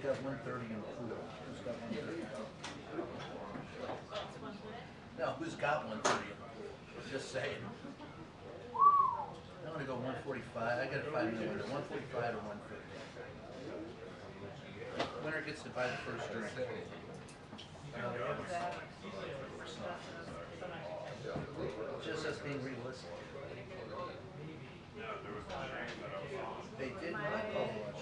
got 130 in the pool? Who's got 130? No, who's got 130 in the pool? Just saying. I'm gonna go 145. I got a 5-minute window. 145 or 150. Winner gets to buy the first drink. Just us being realistic. They did not call lunch.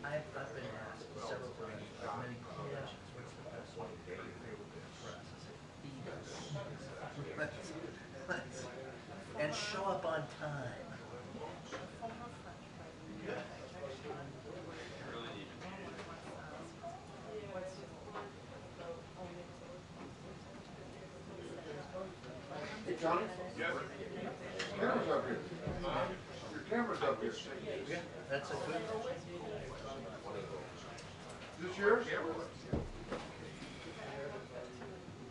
I've been asked several times by many clinicians, what's the best way to deal with press? I say, feed us. And show up on time. Hey, Johnny? Yes. Camera's up here. Your camera's up here. Yeah, that's a good. Is this yours?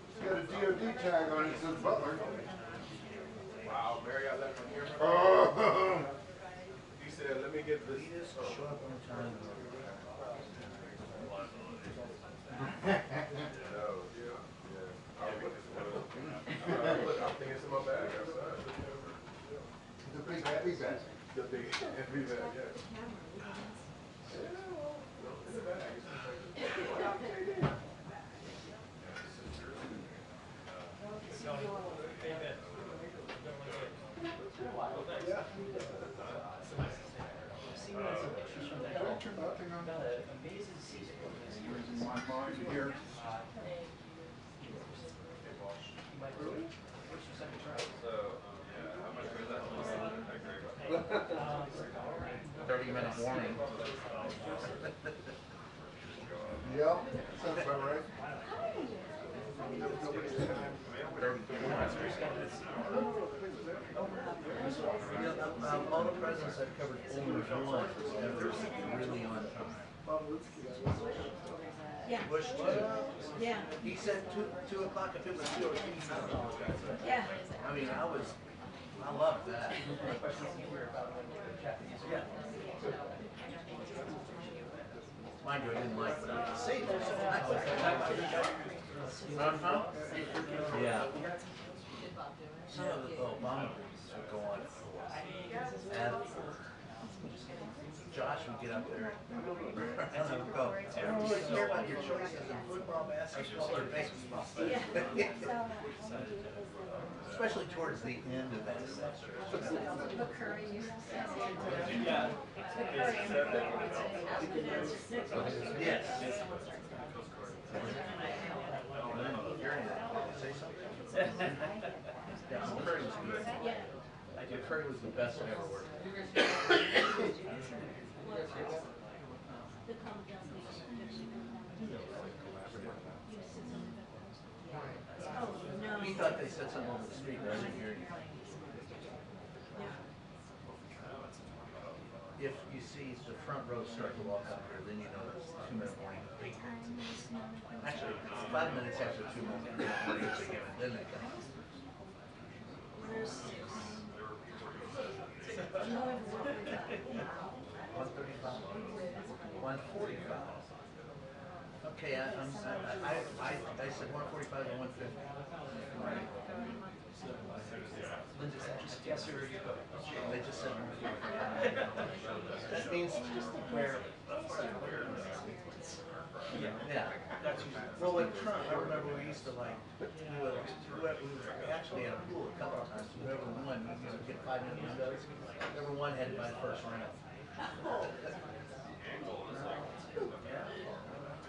It's got a DOD tag on it, it says Butler. Wow, Mary, I left my camera. Oh. He said, let me get this. Show up on time. I'm thinking it's in my bag outside. The big heavy bag. The big heavy bag, yes. In the bag. My mind here. So, yeah, how much was that? 30-minute warning. Yep, sounds about right. All the presidents I've covered, only one was ever really on time. Yeah. Bush too. Yeah. He said 2 o'clock. If it was 2 or 3, Yeah. I mean, I love that. Yeah. Mind you, I didn't like what I was saying. Yeah. Some of the Obama movies would go on. And Josh would get up there and would go, "Do you care about your choices in football, basketball, or baseball?" Especially towards the end of that session. Yes. Say something. Yeah, Curry was good. Curry was the best I ever worked with. He thought they said something over the speaker. I didn't hear you. If you see the front row start to walk up here, then you know it's 2-minute warning. Actually, 5 minutes after 2-minute warning, then they come. 145. Okay, I said 145 and 150. Right. Yes, sir. They just said 145. That means where. Yeah. Well, with Trump, I remember we used to like, we actually had a pool a couple of times. Whoever won, we used to get 5-minute windows. Whoever won had to buy the first round.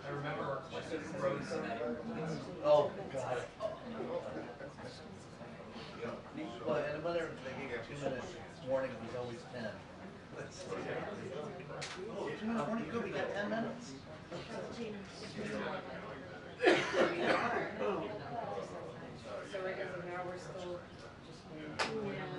I remember Rose. Oh, God. Well, and whenever they gave you 2 minutes warning, it was always 10. Oh, 2 minutes warning, good, we got 10 minutes. So I guess now we're still just waiting.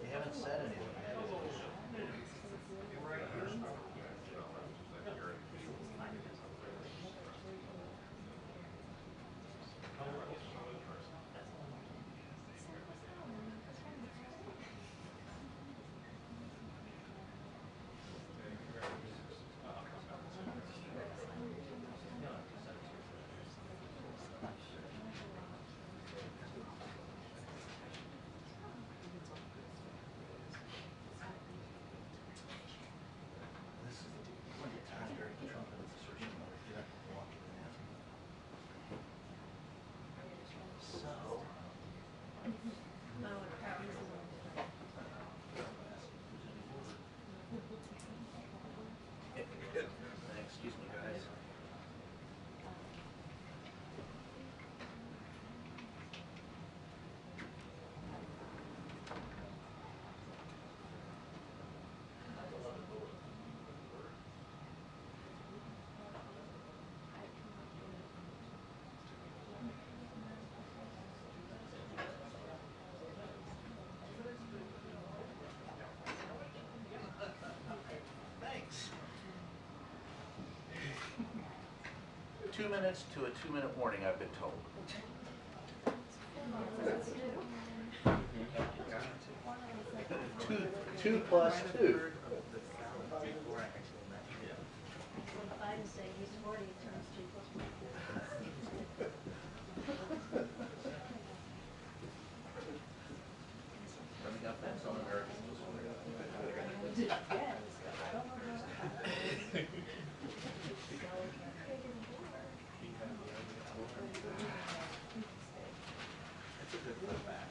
They haven't said anything yet. This is after Trump and his assertion of direct walking in. So. Excuse me, guys. Thanks. 2 minutes to a 2-minute warning, I've been told. Two plus two. Biden say he's 40, he turns 2 plus 1. We got that on American. That's a good putback.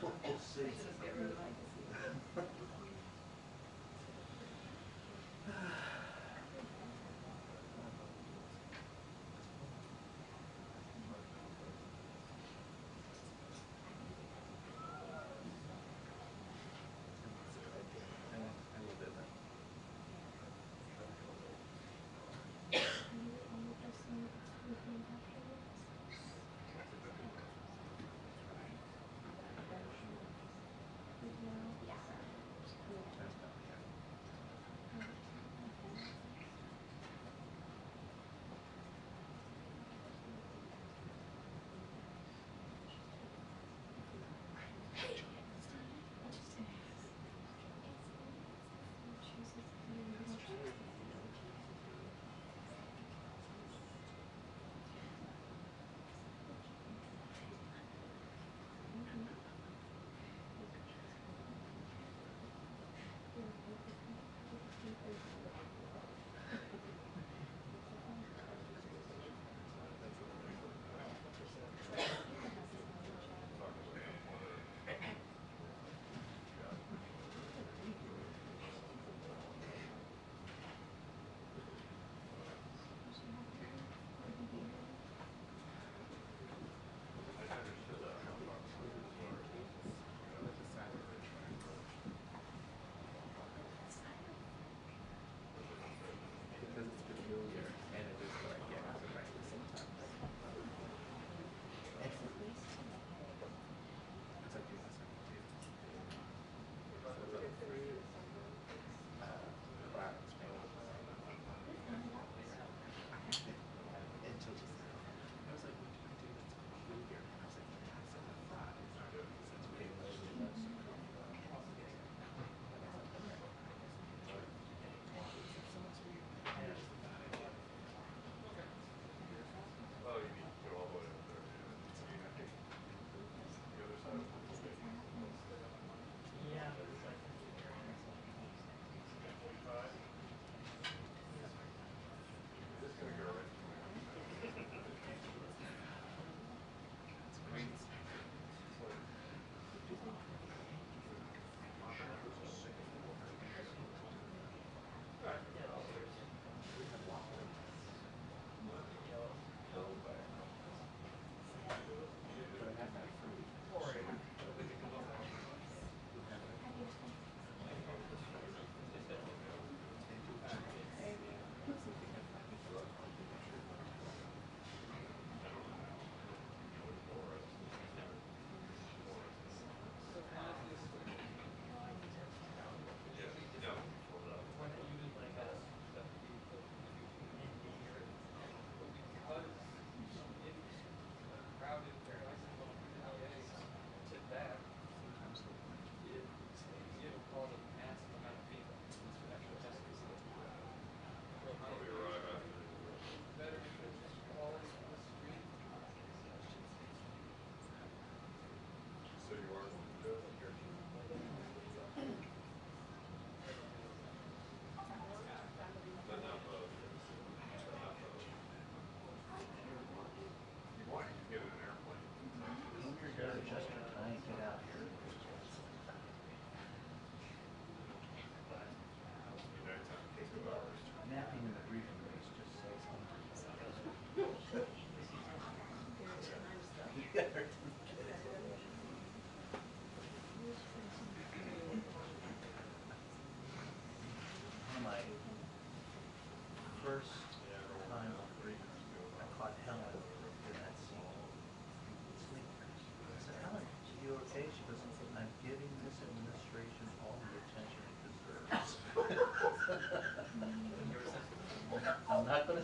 We'll see.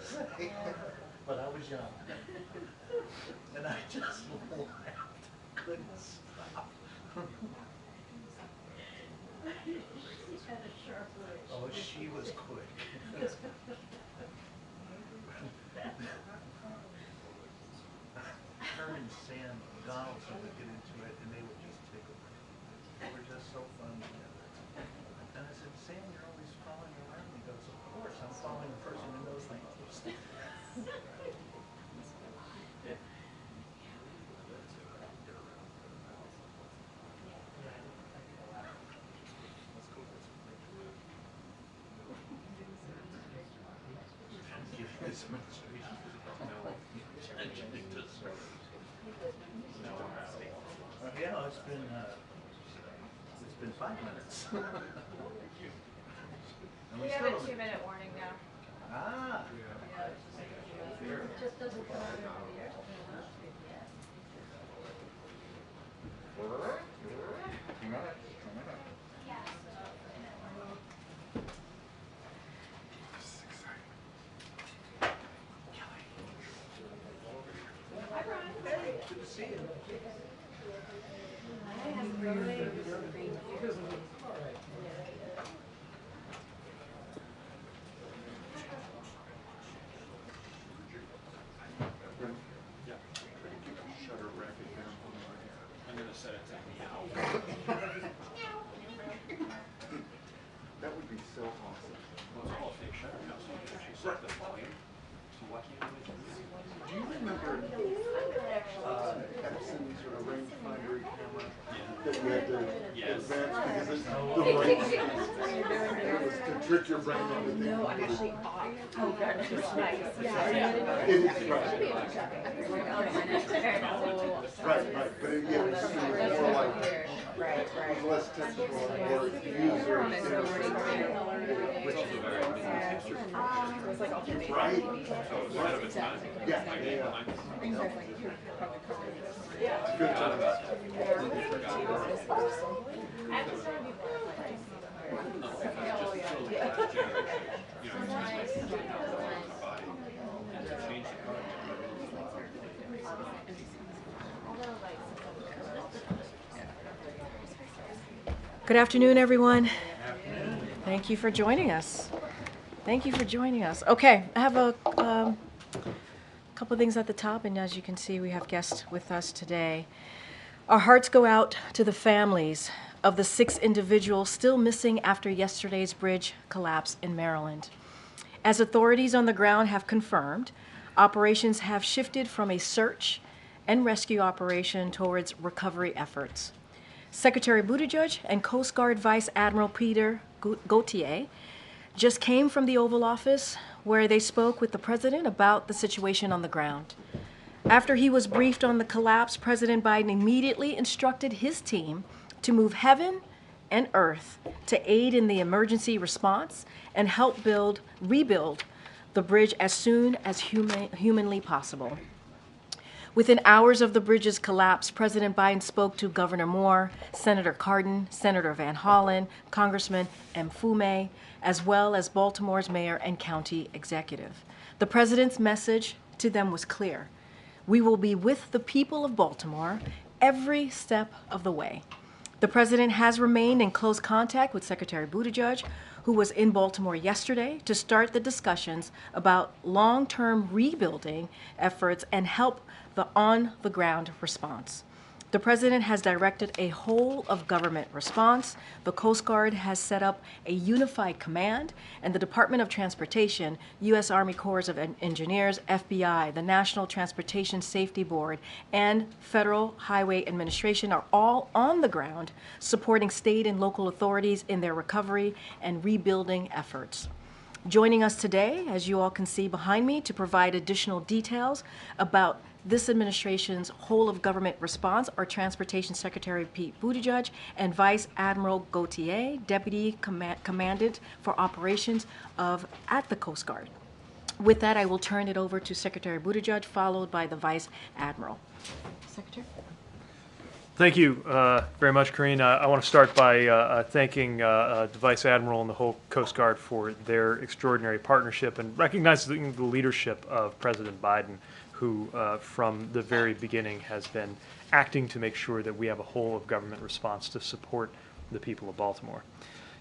say, but I was young. And I just laughed, couldn't stop. She's had a sharp wit. Oh, she was quick. Her and Sam Donaldson would get into it, and they would just tickle me. They were just so fun together. And I said, Sam, you're always following around. He goes, of course, I'm following the person who knows the answers. Give this administration. Yeah, it's been 5 minutes. And We have still a don't- 2-minute warning now. Ah. It just doesn't come out over the air. Hey, good to see you. I'm gonna set it to meow. That would be so awesome. Well, it's all fake shutter now, so you can actually set the volume. So why can't we do this? Do you remember Epson's or a rangefinder camera that you had to Yes. advance because it's the range it was to trick your brain into thinking. No, I'm actually off. Oh, God, it's just nice. It is right, but it, yeah, it was more like, Right, it was less technical and more user which It's also very minimal. It was like all the right. So it's ahead of its time. Yeah, Like, yeah. behind the scenes. Good Forgot time. about that. Forgot about that. No, because just so the last generation, you know, you just like put it out there on the body and to change the color. Good afternoon, everyone. Thank you for joining us. Thank you for joining us. Okay, I have a couple of things at the top, and as you can see, we have guests with us today. Our hearts go out to the families of the 6 individuals still missing after yesterday's bridge collapse in Maryland. As authorities on the ground have confirmed, operations have shifted from a search and rescue operation towards recovery efforts. Secretary Buttigieg and Coast Guard Vice Admiral Peter Gautier just came from the Oval Office where they spoke with the president about the situation on the ground. After he was briefed on the collapse, President Biden immediately instructed his team to move heaven and earth to aid in the emergency response and help rebuild the bridge as soon as humanly possible. Within hours of the bridge's collapse, President Biden spoke to Governor Moore, Senator Cardin, Senator Van Hollen, Congressman Mfume, as well as Baltimore's mayor and county executive. The president's message to them was clear. We will be with the people of Baltimore every step of the way. The president has remained in close contact with Secretary Buttigieg, who was in Baltimore yesterday to start the discussions about long-term rebuilding efforts and help the on-the-ground response. The president has directed a whole-of-government response. The Coast Guard has set up a unified command, and the Department of Transportation, U.S. Army Corps of Engineers, FBI, the National Transportation Safety Board, and Federal Highway Administration are all on the ground supporting state and local authorities in their recovery and rebuilding efforts. Joining us today, as you all can see behind me, to provide additional details about this administration's whole-of-government response are Transportation Secretary Pete Buttigieg and Vice Admiral Gautier, Deputy Commandant for Operations at the Coast Guard. With that, I will turn it over to Secretary Buttigieg, followed by the Vice Admiral. Secretary? Thank you very much, Karine. I want to start by thanking the Vice Admiral and the whole Coast Guard for their extraordinary partnership and recognizing the leadership of President Biden, who from the very beginning has been acting to make sure that we have a whole of government response to support the people of Baltimore.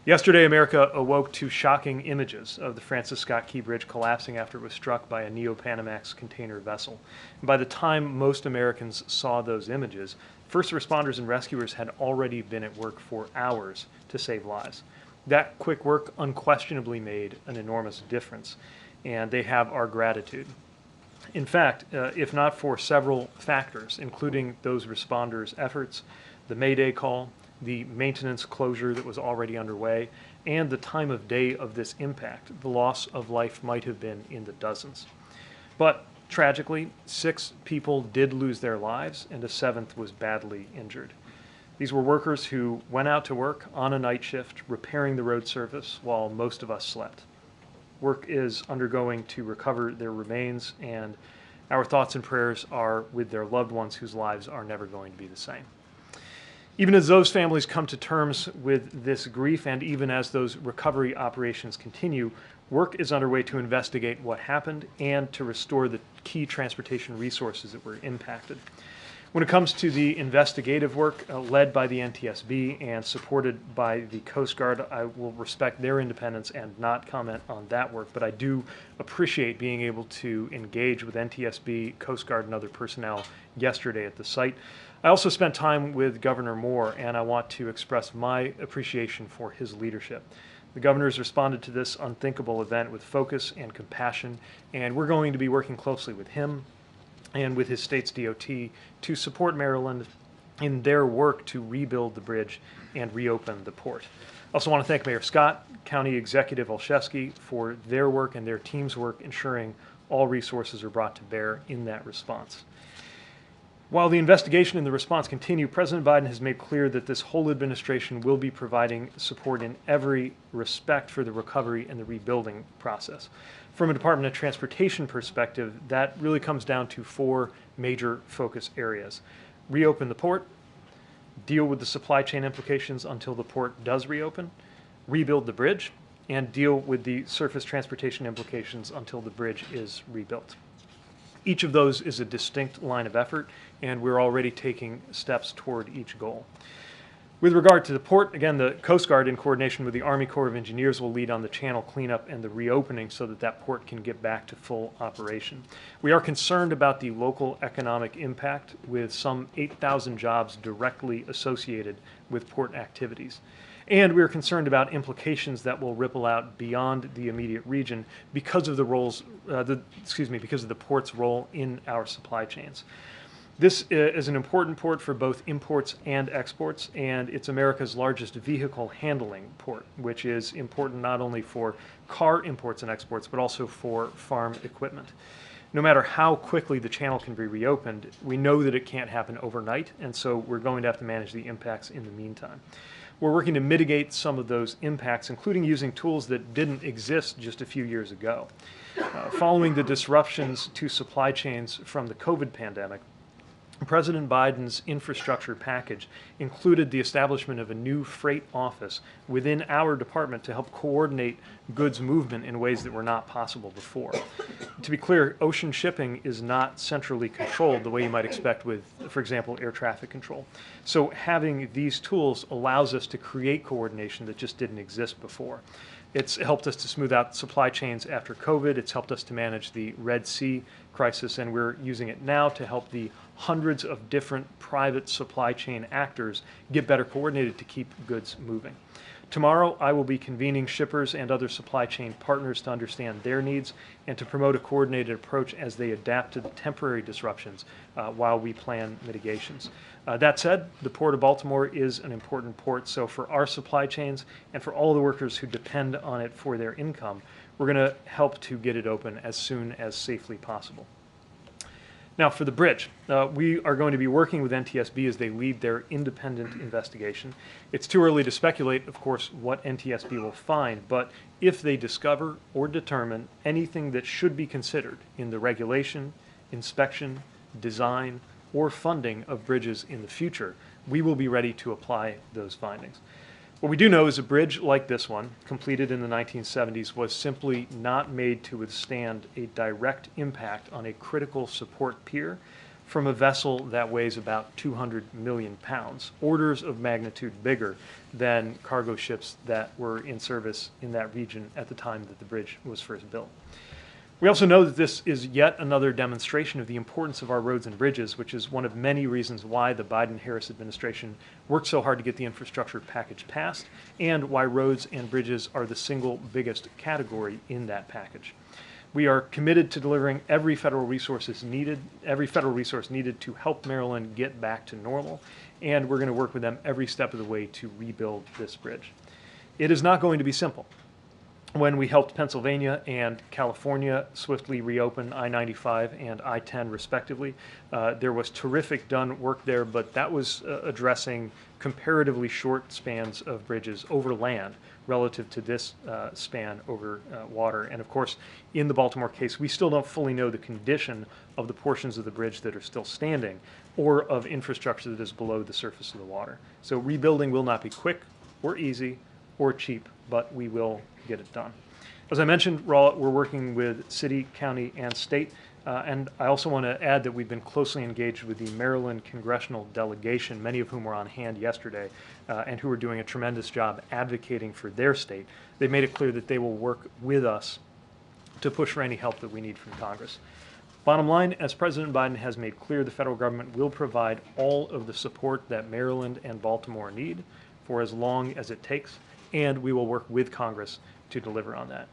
Yesterday, America awoke to shocking images of the Francis Scott Key Bridge collapsing after it was struck by a Neo-Panamax container vessel. And by the time most Americans saw those images, first responders and rescuers had already been at work for hours to save lives. That quick work unquestionably made an enormous difference, and they have our gratitude. In fact, if not for several factors, including those responders' efforts, the Mayday call, the maintenance closure that was already underway, and the time of day of this impact, the loss of life might have been in the dozens. But tragically, 6 people did lose their lives, and a 7th was badly injured. These were workers who went out to work on a night shift, repairing the road surface while most of us slept. Work is undergoing to recover their remains, and our thoughts and prayers are with their loved ones whose lives are never going to be the same. Even as those families come to terms with this grief, and even as those recovery operations continue, work is underway to investigate what happened and to restore the key transportation resources that were impacted. When it comes to the investigative work led by the NTSB and supported by the Coast Guard, I will respect their independence and not comment on that work, but I do appreciate being able to engage with NTSB, Coast Guard, and other personnel yesterday at the site. I also spent time with Governor Moore, and I want to express my appreciation for his leadership. The governor has responded to this unthinkable event with focus and compassion, and we're going to be working closely with him and with his state's DOT to support Maryland in their work to rebuild the bridge and reopen the port. I also want to thank Mayor Scott, County Executive Olszewski for their work and their team's work ensuring all resources are brought to bear in that response. While the investigation and the response continue, President Biden has made clear that this whole administration will be providing support in every respect for the recovery and the rebuilding process. From a Department of Transportation perspective, that really comes down to 4 major focus areas. Reopen the port, deal with the supply chain implications until the port does reopen, rebuild the bridge, and deal with the surface transportation implications until the bridge is rebuilt. Each of those is a distinct line of effort, and we're already taking steps toward each goal. With regard to the port, again, the Coast Guard, in coordination with the Army Corps of Engineers, will lead on the channel cleanup and the reopening so that that port can get back to full operation. We are concerned about the local economic impact, with some 8,000 jobs directly associated with port activities. And we are concerned about implications that will ripple out beyond the immediate region because of because of the port's role in our supply chains. This is an important port for both imports and exports, and it's America's largest vehicle handling port, which is important not only for car imports and exports, but also for farm equipment. No matter how quickly the channel can be reopened, we know that it can't happen overnight, and so we're going to have to manage the impacts in the meantime. We're working to mitigate some of those impacts, including using tools that didn't exist just a few years ago. Following the disruptions to supply chains from the COVID pandemic, President Biden's infrastructure package included the establishment of a new freight office within our department to help coordinate goods movement in ways that were not possible before. To be clear, ocean shipping is not centrally controlled the way you might expect with, for example, air traffic control. So having these tools allows us to create coordination that just didn't exist before. It's helped us to smooth out supply chains after COVID. It's helped us to manage the Red Sea crisis, and we're using it now to help the hundreds of different private supply chain actors get better coordinated to keep goods moving. Tomorrow, I will be convening shippers and other supply chain partners to understand their needs and to promote a coordinated approach as they adapt to the temporary disruptions while we plan mitigations. That said, the Port of Baltimore is an important port, so for our supply chains and for all the workers who depend on it for their income, we're going to help to get it open as soon as safely possible. Now, for the bridge, we are going to be working with NTSB as they lead their independent investigation. It's too early to speculate, of course, what NTSB will find, but if they discover or determine anything that should be considered in the regulation, inspection, design, or funding of bridges in the future, we will be ready to apply those findings. What we do know is a bridge like this one, completed in the 1970s, was simply not made to withstand a direct impact on a critical support pier from a vessel that weighs about 200 million pounds, orders of magnitude bigger than cargo ships that were in service in that region at the time that the bridge was first built. We also know that this is yet another demonstration of the importance of our roads and bridges, which is one of many reasons why the Biden-Harris administration worked so hard to get the infrastructure package passed, and why roads and bridges are the single biggest category in that package. We are committed to delivering every federal resource needed to help Maryland get back to normal, and we're going to work with them every step of the way to rebuild this bridge. It is not going to be simple. When we helped Pennsylvania and California swiftly reopen I-95 and I-10 respectively, there was terrific done work there, but that was addressing comparatively short spans of bridges over land relative to this span over water. And of course, in the Baltimore case, we still don't fully know the condition of the portions of the bridge that are still standing or of infrastructure that is below the surface of the water. So rebuilding will not be quick or easy or cheap, but we will get it done. As I mentioned, we're working with city, county, and state. And I also want to add that we've been closely engaged with the Maryland congressional delegation, many of whom were on hand yesterday, and who are doing a tremendous job advocating for their state. They've made it clear that they will work with us to push for any help that we need from Congress. Bottom line, as President Biden has made clear, the federal government will provide all of the support that Maryland and Baltimore need for as long as it takes, and we will work with Congress to deliver on that.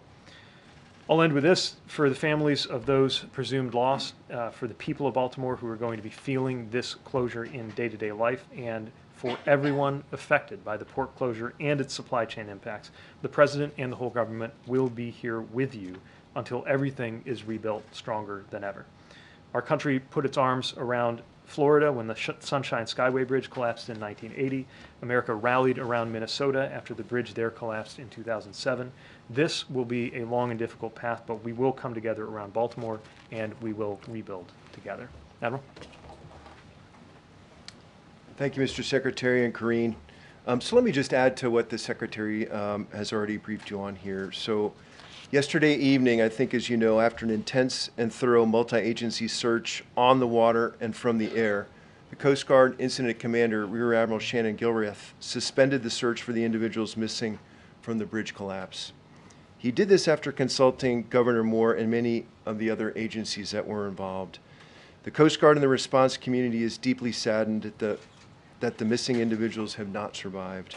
I'll end with this. For the families of those presumed lost, for the people of Baltimore who are going to be feeling this closure in day-to-day life, and for everyone affected by the port closure and its supply chain impacts, the President and the whole government will be here with you until everything is rebuilt stronger than ever. Our country put its arms around Florida when the Sunshine Skyway Bridge collapsed in 1980. America rallied around Minnesota after the bridge there collapsed in 2007. This will be a long and difficult path, but we will come together around Baltimore, and we will rebuild together. Admiral? Thank you, Mr. Secretary and Karine. So let me just add to what the Secretary has already briefed you on here. So yesterday evening, I think as you know, after an intense and thorough multi-agency search on the water and from the air, the Coast Guard Incident Commander, Rear Admiral Shannon Gilreath, suspended the search for the individuals missing from the bridge collapse. He did this after consulting Governor Moore and many of the other agencies that were involved. The Coast Guard and the response community is deeply saddened that the missing individuals have not survived.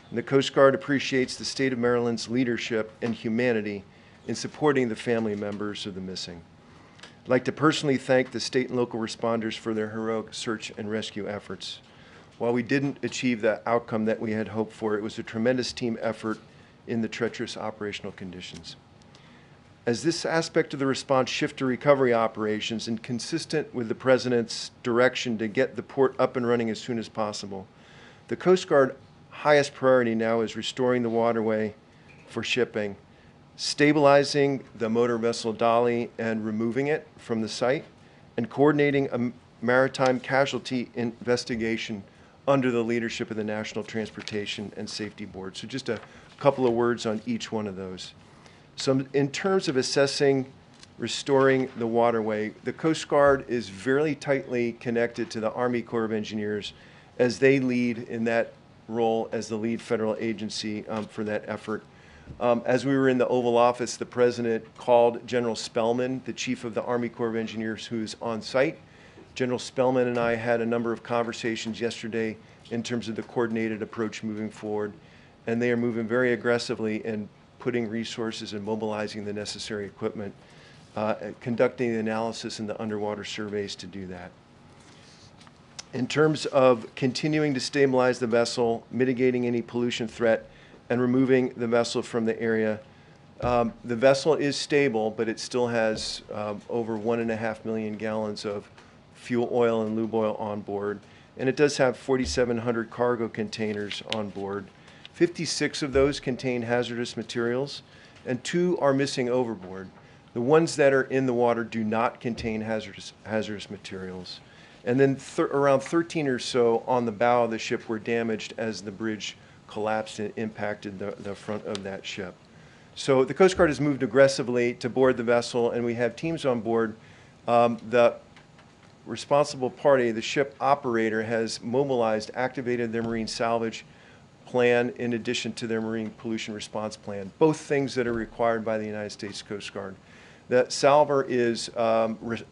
And the Coast Guard appreciates the state of Maryland's leadership and humanity in supporting the family members of the missing. I'd like to personally thank the state and local responders for their heroic search and rescue efforts. While we didn't achieve the outcome that we had hoped for, it was a tremendous team effort in the treacherous operational conditions. As this aspect of the response shift to recovery operations and consistent with the President's direction to get the port up and running as soon as possible, the Coast Guard highest priority now is restoring the waterway for shipping, stabilizing the motor vessel dolly and removing it from the site, and coordinating a maritime casualty investigation under the leadership of the National Transportation and Safety Board. So just a couple of words on each one of those. So in terms of assessing restoring the waterway, the Coast Guard is very tightly connected to the Army Corps of Engineers as they lead in that role as the lead federal agency for that effort. As we were in the Oval Office, the President called General Spellman, the Chief of the Army Corps of Engineers, who's on site. General Spellman and I had a number of conversations yesterday in terms of the coordinated approach moving forward, and they are moving very aggressively in putting resources and mobilizing the necessary equipment, conducting the analysis and the underwater surveys to do that. In terms of continuing to stabilize the vessel, mitigating any pollution threat, and removing the vessel from the area, the vessel is stable, but it still has over 1.5 million gallons of fuel oil and lube oil on board, and it does have 4,700 cargo containers on board. 56 of those contain hazardous materials, and 2 are missing overboard. The ones that are in the water do not contain hazardous materials. And then around 13 or so on the bow of the ship were damaged as the bridge collapsed and impacted the front of that ship. So the Coast Guard has moved aggressively to board the vessel, and we have teams on board. The responsible party, the ship operator, has mobilized, activated their marine salvage plan in addition to their marine pollution response plan, both things that are required by the United States Coast Guard. The salver is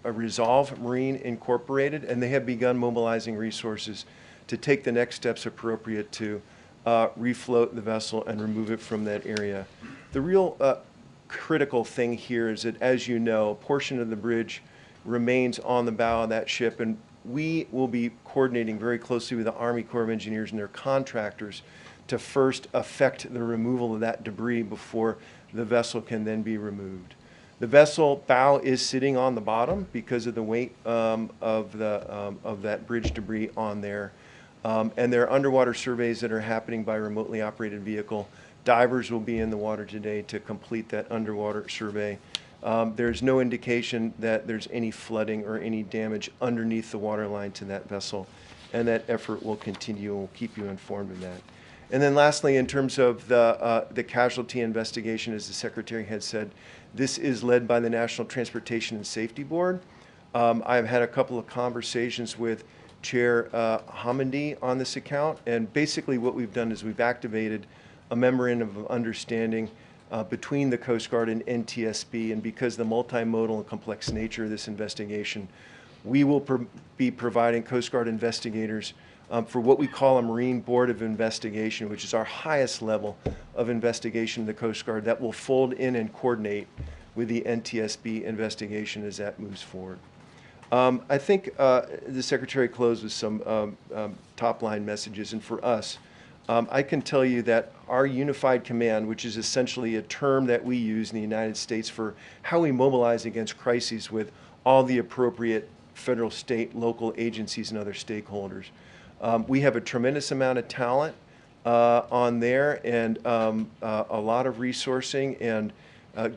Resolve Marine Incorporated, and they have begun mobilizing resources to take the next steps appropriate to refloat the vessel and remove it from that area. The real critical thing here is that, as you know, a portion of the bridge remains on the bow of that ship, and we will be coordinating very closely with the Army Corps of Engineers and their contractors to first effect the removal of that debris before the vessel can then be removed. The vessel bow is sitting on the bottom because of the weight of that bridge debris on there. And there are underwater surveys that are happening by remotely operated vehicle. Divers will be in the water today to complete that underwater survey. There's no indication that there's any flooding or any damage underneath the waterline to that vessel, and that effort will continue, and we'll keep you informed of that. And then lastly, in terms of the casualty investigation, as the Secretary had said, this is led by the National Transportation and Safety Board. I've had a couple of conversations with Chair Hamandi on this account, and basically what we've done is we've activated a memorandum of understanding between the Coast Guard and NTSB, and because the multimodal and complex nature of this investigation, we will be providing Coast Guard investigators for what we call a Marine Board of Investigation, which is our highest level of investigation in the Coast Guard that will fold in and coordinate with the NTSB investigation as that moves forward. I think the Secretary closed with some top-line messages, and for us, I can tell you that our unified command, which is essentially a term that we use in the United States for how we mobilize against crises with all the appropriate federal, state, local agencies and other stakeholders. We have a tremendous amount of talent on there, and a lot of resourcing, and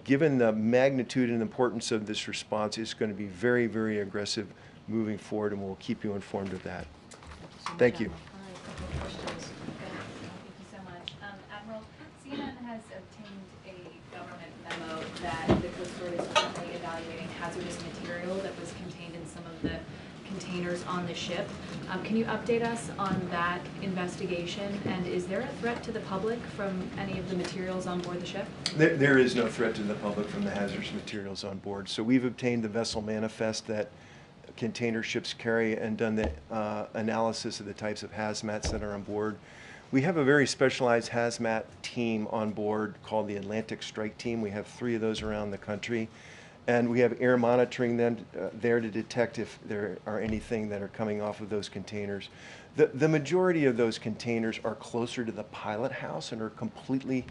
given the magnitude and importance of this response, it's going to be very, very aggressive moving forward, and we'll keep you informed of that. Thank you. CNN has obtained a government memo that the Coast Guard is currently evaluating hazardous material that was contained in some of the containers on the ship. Can you update us on that investigation, and is there a threat to the public from any of the materials on board the ship? There is no threat to the public from the hazardous materials on board. So we've obtained the vessel manifest that container ships carry and done the analysis of the types of hazmats that are on board. We have a very specialized hazmat team on board called the Atlantic Strike Team. We have 3 of those around the country. And we have air monitoring them there to detect if there are anything that are coming off of those containers. The majority of those containers are closer to the pilot house and are completely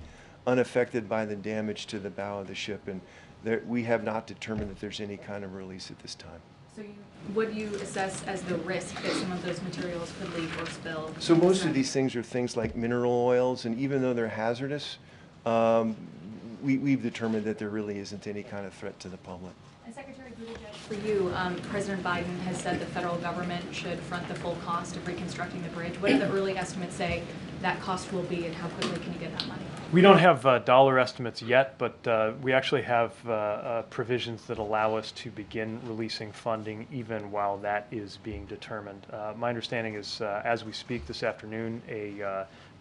unaffected by the damage to the bow of the ship. And we have not determined that there's any kind of release at this time. So what do you assess as the risk that some of those materials could leak or spill? So most of these things are things like mineral oils, and even though they're hazardous, we've determined that there really isn't any kind of threat to the public. And Secretary Buttigieg, for you, President Biden has said the federal government should front the full cost of reconstructing the bridge. What do the early estimates say that cost will be, and how quickly can you get that money? We don't have dollar estimates yet, but we actually have provisions that allow us to begin releasing funding even while that is being determined. My understanding is, as we speak this afternoon,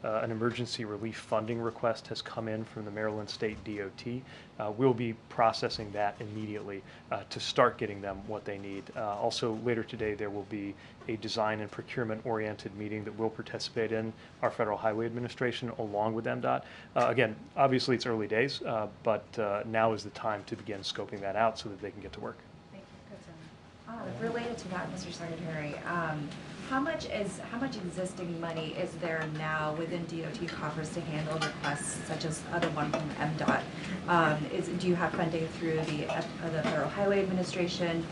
an emergency relief funding request has come in from the Maryland State DOT. We'll be processing that immediately to start getting them what they need. Also, later today, there will be a design and procurement-oriented meeting that we'll participate in, our Federal Highway Administration, along with MDOT. Again, obviously it's early days, but now is the time to begin scoping that out so that they can get to work. Thank you. Related to that, Mr. Secretary, how much existing money is there now within DOT coffers to handle requests such as the one from MDOT? Do you have funding through the Federal Highway Administration,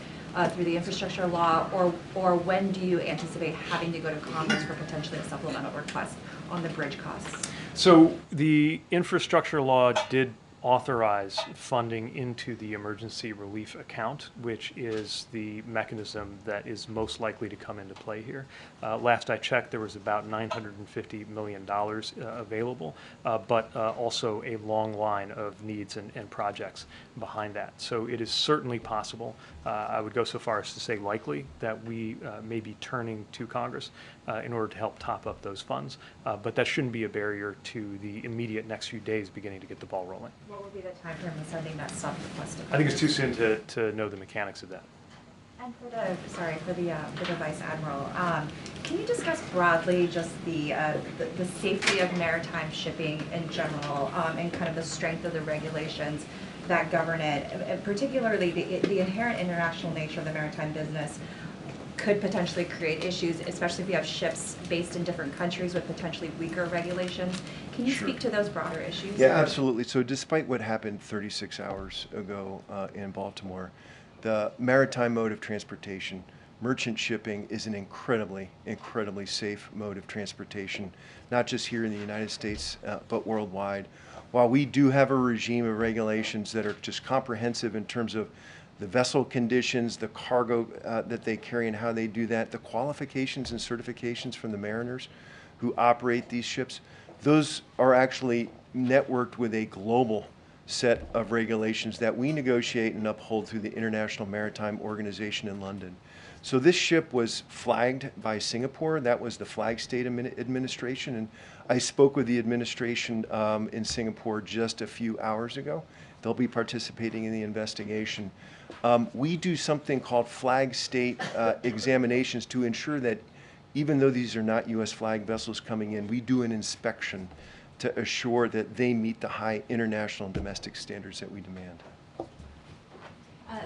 through the infrastructure law, or when do you anticipate having to go to Congress for potentially a supplemental request on the bridge costs? So the infrastructure law did authorize funding into the emergency relief account, which is the mechanism that is most likely to come into play here. Last I checked, there was about $950 million available, but also a long line of needs and projects behind that. So it is certainly possible, I would go so far as to say likely, that we may be turning to Congress in order to help top up those funds. But that shouldn't be a barrier to the immediate next few days beginning to get the ball rolling. What would be the time frame of sending that sub request? I think it's too soon to know the mechanics of that. And for the Vice Admiral, can you discuss broadly just the safety of maritime shipping in general, and kind of the strength of the regulations that govern it, and particularly the inherent international nature of the maritime business could potentially create issues, especially if you have ships based in different countries with potentially weaker regulations. Can you speak to those broader issues? Yeah, absolutely. So despite what happened 36 hours ago in Baltimore, the maritime mode of transportation, merchant shipping, is an incredibly, incredibly safe mode of transportation, not just here in the United States, but worldwide. While we do have a regime of regulations that are just comprehensive in terms of the vessel conditions, the cargo that they carry and how they do that, the qualifications and certifications from the mariners who operate these ships, those are actually networked with a global set of regulations that we negotiate and uphold through the International Maritime Organization in London. So this ship was flagged by Singapore. That was the flag state administration. And I spoke with the administration in Singapore just a few hours ago. They'll be participating in the investigation. We do something called flag state examinations to ensure that even though these are not U.S. flag vessels coming in, we do an inspection to assure that they meet the high international and domestic standards that we demand.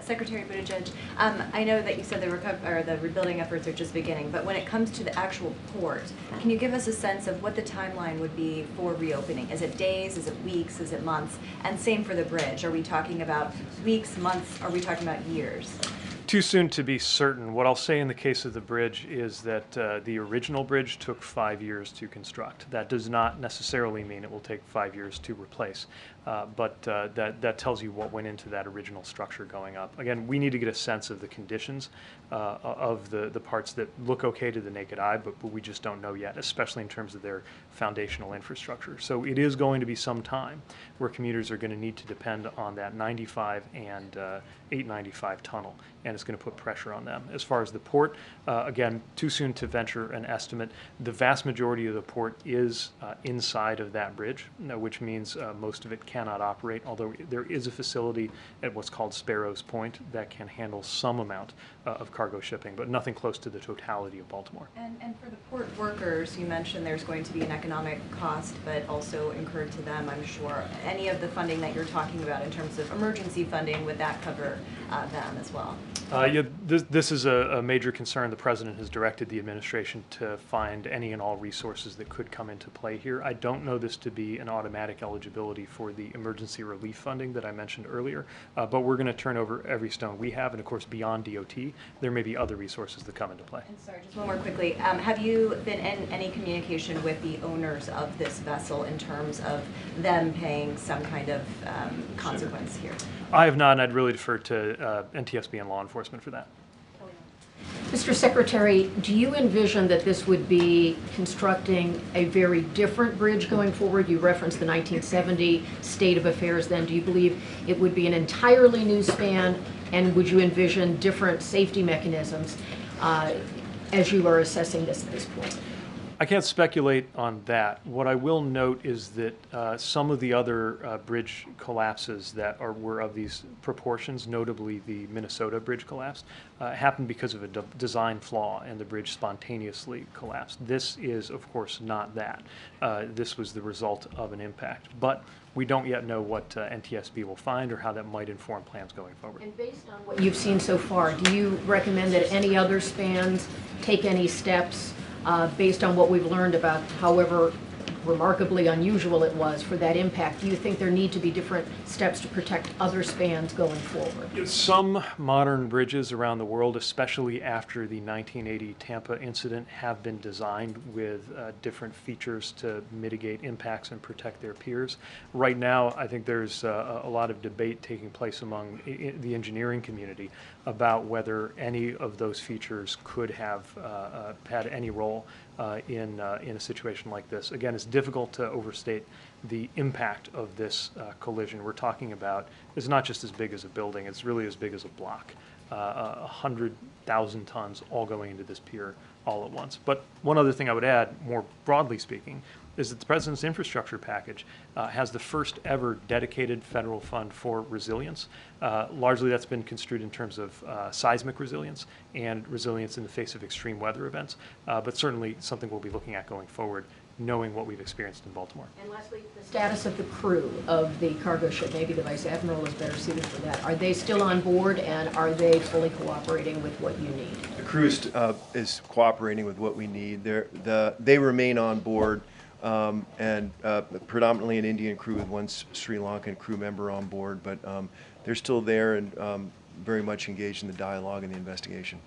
Secretary Buttigieg, I know that you said the rebuilding efforts are just beginning, but when it comes to the actual port, can you give us a sense of what the timeline would be for reopening? Is it days? Is it weeks? Is it months? And same for the bridge. Are we talking about weeks, months? Are we talking about years? Too soon to be certain. What I'll say in the case of the bridge is that the original bridge took 5 years to construct. That does not necessarily mean it will take 5 years to replace, but that tells you what went into that original structure going up. Again, we need to get a sense of the conditions of the parts that look okay to the naked eye, but we just don't know yet, especially in terms of their foundational infrastructure. So it is going to be some time where commuters are going to need to depend on that 95 and 895 tunnel, and it's going to put pressure on them. As far as the port, again, too soon to venture an estimate. The vast majority of the port is inside of that bridge, which means most of it cannot operate, although there is a facility at what's called Sparrows Point that can handle some amount of cargo shipping, but nothing close to the totality of Baltimore. And for the port workers, you mentioned there's going to be an economic cost, but also incurred to them, I'm sure. Any of the funding that you're talking about in terms of emergency funding, would that cover them as well? Yeah, this is a major concern. The President has directed the administration to find any and all resources that could come into play here. I don't know this to be an automatic eligibility for the emergency relief funding that I mentioned earlier, but we're going to turn over every stone we have, and of course beyond DOT, there may be other resources that come into play. And sorry, just one more quickly. Have you been in any communication with the owners of this vessel in terms of them paying some kind of consequence here? I have not, and I'd really defer to NTSB and law enforcement for that. Mr. Secretary, do you envision that this would be constructing a very different bridge going forward? You referenced the 1970 state of affairs then. Do you believe it would be an entirely new span, and would you envision different safety mechanisms as you are assessing this at this point? I can't speculate on that. What I will note is that some of the other bridge collapses that were of these proportions, notably the Minnesota bridge collapse, happened because of a design flaw, and the bridge spontaneously collapsed. This is, of course, not that. This was the result of an impact. But we don't yet know what NTSB will find or how that might inform plans going forward. And based on what you've seen so far, do you recommend that any other spans take any steps based on what we've learned about however remarkably unusual it was for that impact. Do you think there need to be different steps to protect other spans going forward? Some modern bridges around the world, especially after the 1980 Tampa incident, have been designed with different features to mitigate impacts and protect their piers. Right now, I think there's a lot of debate taking place among the engineering community about whether any of those features could have had any role in a situation like this. Again, it's difficult to overstate the impact of this collision. We're talking about, it's not just as big as a building, it's really as big as a block. 100,000 tons all going into this pier all at once. But one other thing I would add, more broadly speaking, is that the President's infrastructure package has the first ever dedicated federal fund for resilience. Largely that's been construed in terms of seismic resilience and resilience in the face of extreme weather events, but certainly something we'll be looking at going forward, knowing what we've experienced in Baltimore. And lastly, the status of the crew of the cargo ship, maybe the Vice Admiral is better suited for that. Are they still on board, and are they fully cooperating with what you need? The crew is cooperating with what we need. They remain on board, and predominantly an Indian crew with one Sri Lankan crew member on board, but they're still there and very much engaged in the dialogue and the investigation.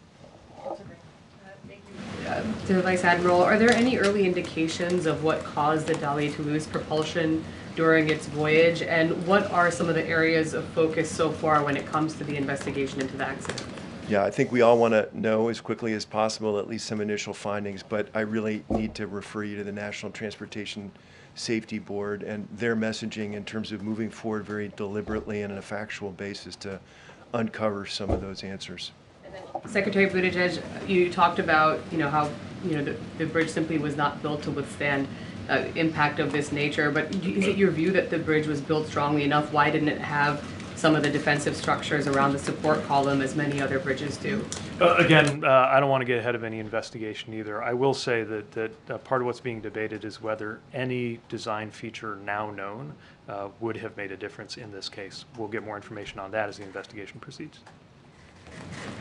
To the Vice Admiral, are there any early indications of what caused the Dali to lose propulsion during its voyage, and what are some of the areas of focus so far when it comes to the investigation into the accident? Yeah, I think we all want to know as quickly as possible at least some initial findings, but I really need to refer you to the National Transportation Safety Board and their messaging in terms of moving forward very deliberately and on a factual basis to uncover some of those answers. Secretary Buttigieg, you talked about, how, the bridge simply was not built to withstand impact of this nature, but is it your view that the bridge was built strongly enough? Why didn't it have some of the defensive structures around the support column as many other bridges do? Again, I don't want to get ahead of any investigation either. I will say that part of what's being debated is whether any design feature now known would have made a difference in this case. We'll get more information on that as the investigation proceeds.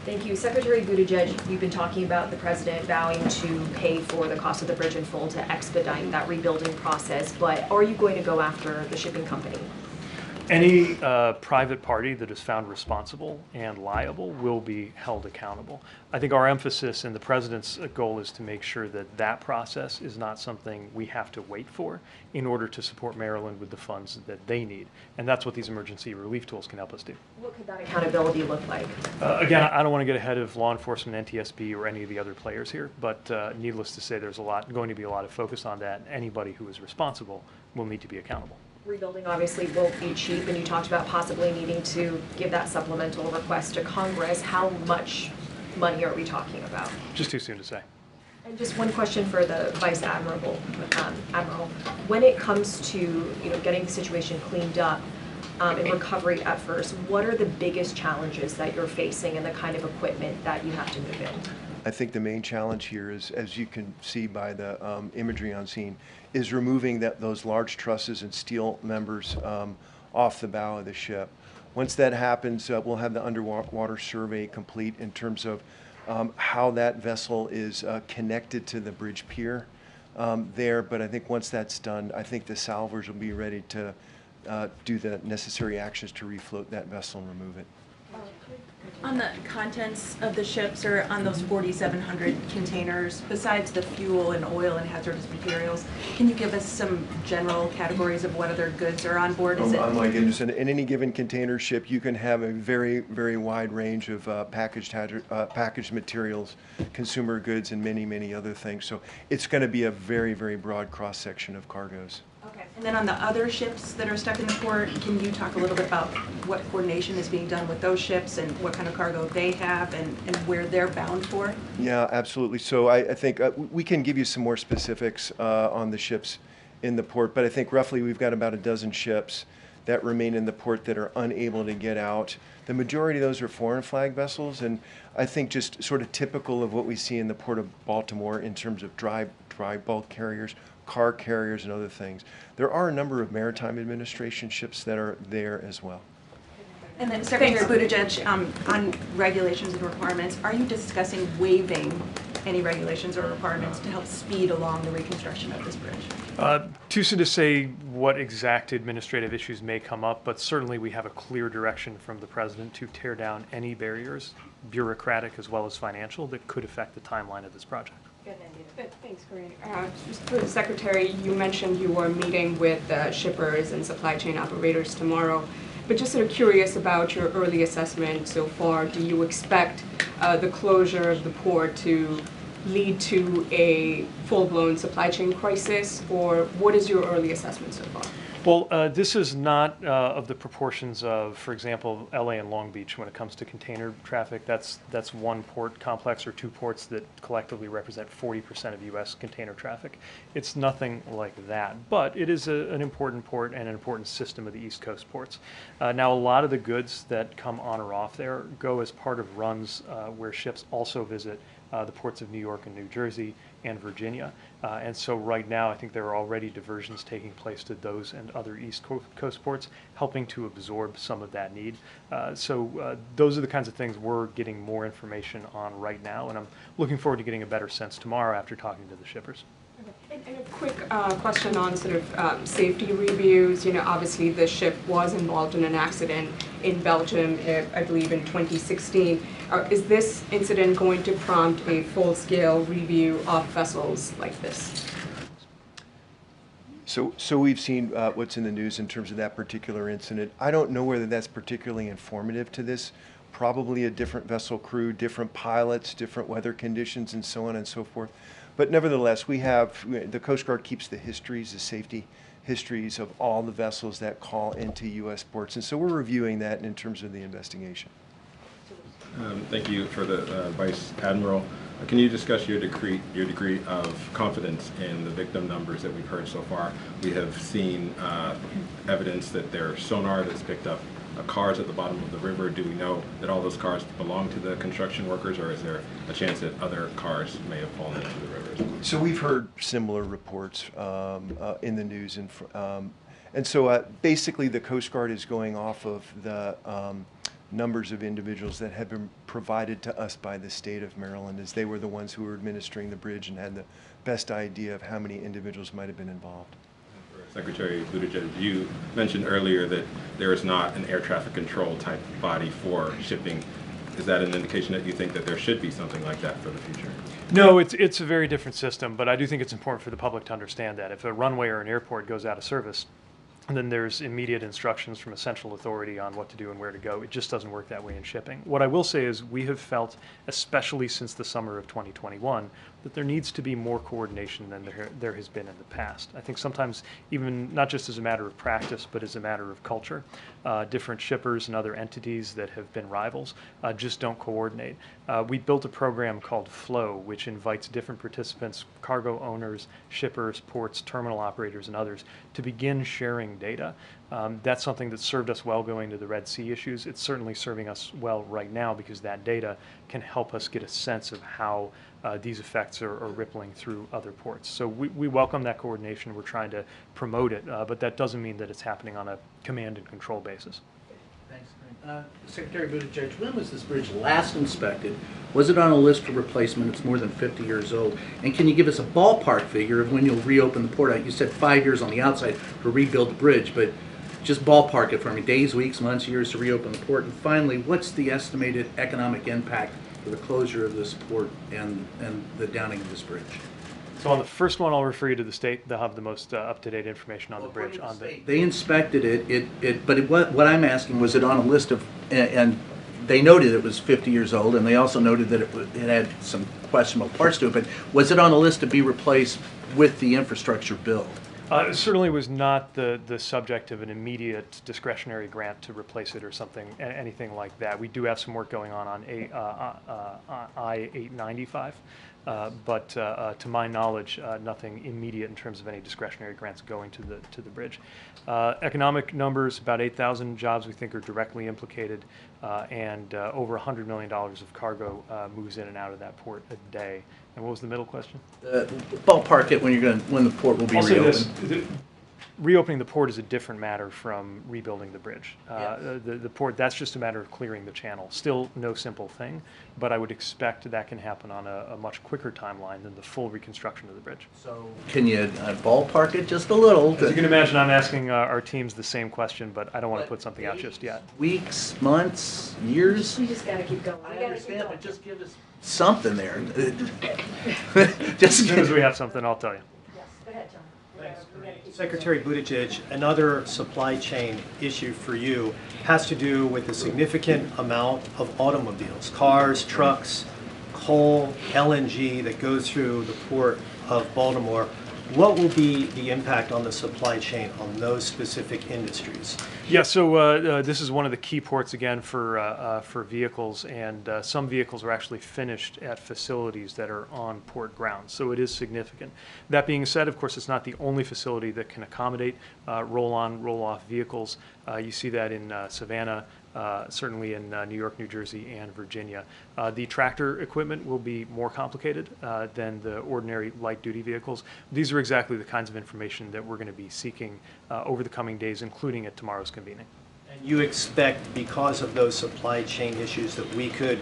Thank you. Secretary Buttigieg, you've been talking about the president vowing to pay for the cost of the bridge in full to expedite that rebuilding process, but are you going to go after the shipping company? Any private party that is found responsible and liable will be held accountable. I think our emphasis and the president's goal is to make sure that that process is not something we have to wait for in order to support Maryland with the funds that they need. And that's what these emergency relief tools can help us do. What could that accountability look like? Again, I don't want to get ahead of law enforcement, NTSB, or any of the other players here, but needless to say, there's going to be a lot of focus on that. Anybody who is responsible will need to be accountable. Rebuilding obviously won't be cheap, and you talked about possibly needing to give that supplemental request to Congress. How much money are we talking about? Just too soon to say. And just one question for the Vice Admiral. Admiral, when it comes to getting the situation cleaned up and recovery efforts, what are the biggest challenges that you're facing and the kind of equipment that you have to move in? I think the main challenge here is, as you can see by the imagery on scene, is removing those large trusses and steel members off the bow of the ship. Once that happens, we'll have the underwater survey complete in terms of how that vessel is connected to the bridge pier there. But I think once that's done, I think the salvors will be ready to do the necessary actions to refloat that vessel and remove it. On the contents of the ships, or on those 4,700 containers, besides the fuel and oil and hazardous materials, can you give us some general categories of what other goods are on board? Oh my goodness, in any given container ship, you can have a very, very wide range of packaged materials, consumer goods, and many, many other things. So it's going to be a very, very broad cross-section of cargoes. Okay. And then on the other ships that are stuck in the port, can you talk a little bit about what coordination is being done with those ships and what kind of cargo they have and where they're bound for? Yeah, absolutely. So I think we can give you some more specifics on the ships in the port, but I think roughly we've got about a dozen ships that remain in the port that are unable to get out. The majority of those are foreign flag vessels, and I think just sort of typical of what we see in the port of Baltimore in terms of dry bulk carriers, car carriers, and other things. There are a number of Maritime Administration ships that are there as well. And then Secretary Buttigieg, on regulations and requirements, are you discussing waiving any regulations or requirements to help speed along the reconstruction of this bridge? Too soon to say what exact administrative issues may come up, but certainly we have a clear direction from the president to tear down any barriers, bureaucratic as well as financial, that could affect the timeline of this project. Thanks, Karine. Just for the Secretary, you mentioned you were meeting with shippers and supply chain operators tomorrow, but just sort of curious about your early assessment so far. Do you expect the closure of the port to lead to a full-blown supply chain crisis, or what is your early assessment so far? Well, this is not of the proportions of, for example, LA and Long Beach when it comes to container traffic. That's one port complex or two ports that collectively represent 40% of U.S. container traffic. It's nothing like that, but it is an important port and an important system of the East Coast ports. Now, a lot of the goods that come on or off there go as part of runs where ships also visit the ports of New York and New Jersey and Virginia. And so right now, I think there are already diversions taking place to those and other East Coast ports, helping to absorb some of that need. So those are the kinds of things we're getting more information on right now, and I'm looking forward to getting a better sense tomorrow after talking to the shippers. And a quick question on sort of safety reviews. You know, obviously the ship was involved in an accident in Belgium, I believe in 2016. Is this incident going to prompt a full-scale review of vessels like this? So we've seen what's in the news in terms of that particular incident. I don't know whether that's particularly informative to this. Probably a different vessel crew, different pilots, different weather conditions, and so on and so forth. But nevertheless, the Coast Guard keeps the histories, the safety histories of all the vessels that call into U.S. ports. And so we're reviewing that in terms of the investigation. Thank you for the Vice Admiral. Can you discuss your degree of confidence in the victim numbers that we've heard so far? We have seen evidence that there are sonar that's picked up cars at the bottom of the river. Do we know that all those cars belong to the construction workers, or is there a chance that other cars may have fallen into the river? So we've heard similar reports in the news, and so basically the Coast Guard is going off of the numbers of individuals that have been provided to us by the state of Maryland, as they were the ones who were administering the bridge and had the best idea of how many individuals might have been involved. Secretary Buttigieg, you mentioned earlier that there is not an air traffic control type body for shipping. Is that an indication that you think that there should be something like that for the future? No, it's a very different system, but I do think it's important for the public to understand that. If a runway or an airport goes out of service, and then there's immediate instructions from a central authority on what to do and where to go. It just doesn't work that way in shipping. What I will say is we have felt, especially since the summer of 2021, that there needs to be more coordination than there has been in the past. I think sometimes even not just as a matter of practice, but as a matter of culture, different shippers and other entities that have been rivals just don't coordinate. We built a program called Flow, which invites different participants, cargo owners, shippers, ports, terminal operators, and others, to begin sharing data. That's something that served us well going to the Red Sea issues. It's certainly serving us well right now because that data can help us get a sense of how these effects are rippling through other ports. So we welcome that coordination. We're trying to promote it, but that doesn't mean that it's happening on a command and control basis. Thanks. Secretary Buttigieg, when was this bridge last inspected? Was it on a list for replacement? It's more than 50 years old. And can you give us a ballpark figure of when you'll reopen the port? You said 5 years on the outside to rebuild the bridge, but just ballpark it for me. Days, weeks, months, years to reopen the port. And finally, what's the estimated economic impact for the closure of this port and the downing of this bridge? So on the first one, I'll refer you to the state. They'll have the most up-to-date information on the bridge. They inspected it, but what I'm asking, was it on a list of, and they noted it was 50 years old, and they also noted that it had some questionable parts to it, but was it on a list to be replaced with the infrastructure bill? It certainly was not the subject of an immediate discretionary grant to replace it or something, anything like that. We do have some work going on I-895, but to my knowledge, nothing immediate in terms of any discretionary grants going to the bridge. Economic numbers: about 8,000 jobs we think are directly implicated, and over $100 million of cargo moves in and out of that port a day. And what was the middle question? Ballpark it when the port will be reopened. reopening the port is a different matter from rebuilding the bridge. Yes. The port, that's just a matter of clearing the channel. Still no simple thing, but I would expect that can happen on a much quicker timeline than the full reconstruction of the bridge. So can you ballpark it just a little? As you can imagine, I'm asking our teams the same question, but I don't want to put something out just yet. Weeks, months, years? We just gotta keep going. I understand, but just give us something there. Just as soon as we have something, I'll tell you. Yes, go ahead, John. Secretary Buttigieg, another supply chain issue for you has to do with the significant amount of automobiles, cars, trucks, coal, LNG that goes through the port of Baltimore. What will be the impact on the supply chain on those specific industries? Yeah, so this is one of the key ports again for vehicles, and some vehicles are actually finished at facilities that are on port grounds, so it is significant. That being said, of course, it's not the only facility that can accommodate roll-on, roll-off vehicles. You see that in Savannah, certainly in New York, New Jersey, and Virginia. The tractor equipment will be more complicated than the ordinary light-duty vehicles. These are exactly the kinds of information that we're going to be seeking over the coming days, including at tomorrow's convening. And you expect, because of those supply chain issues, that we could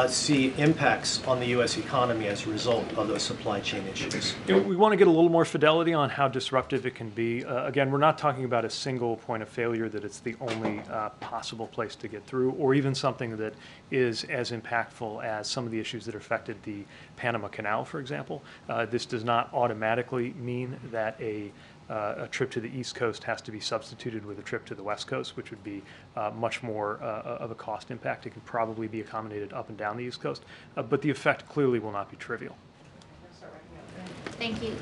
see impacts on the U.S. economy as a result of those supply chain issues? You know, we want to get a little more fidelity on how disruptive it can be. Again, we're not talking about a single point of failure that it's the only possible place to get through, or even something that is as impactful as some of the issues that affected the Panama Canal, for example. This does not automatically mean that a trip to the East Coast has to be substituted with a trip to the West Coast, which would be much more of a cost impact. It can probably be accommodated up and down the East Coast, but the effect clearly will not be trivial. Thank you.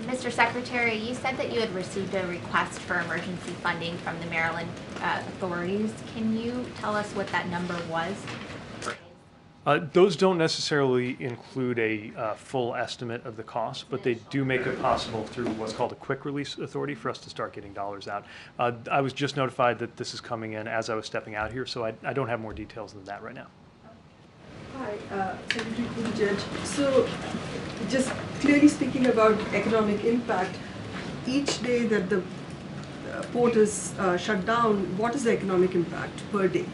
Mr. Secretary, you said that you had received a request for emergency funding from the Maryland authorities. Can you tell us what that number was? Those don't necessarily include a full estimate of the cost, but they do make it possible through what's called a quick release authority for us to start getting dollars out. I was just notified that this is coming in as I was stepping out here, so I don't have more details than that right now. Hi, Secretary Buttigieg. So, just clearly speaking about economic impact, each day that the port is shut down, what is the economic impact per day?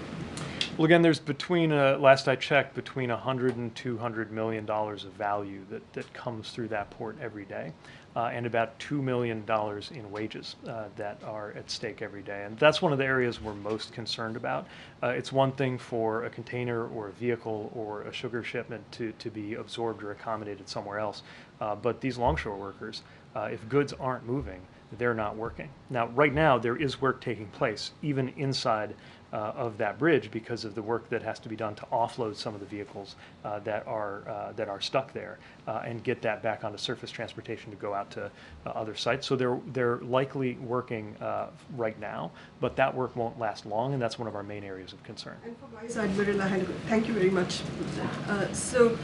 Well, again, there's between, last I checked, between $100 and $200 million of value that comes through that port every day, and about $2 million in wages that are at stake every day. And that's one of the areas we're most concerned about. It's one thing for a container or a vehicle or a sugar shipment to be absorbed or accommodated somewhere else, but these longshore workers, if goods aren't moving, they're not working. Now, right now, there is work taking place, even inside of that bridge, because of the work that has to be done to offload some of the vehicles that are stuck there and get that back onto surface transportation to go out to other sites. So they're likely working right now, but that work won't last long, and that's one of our main areas of concern. And for Vice Admiral, thank you very much. So,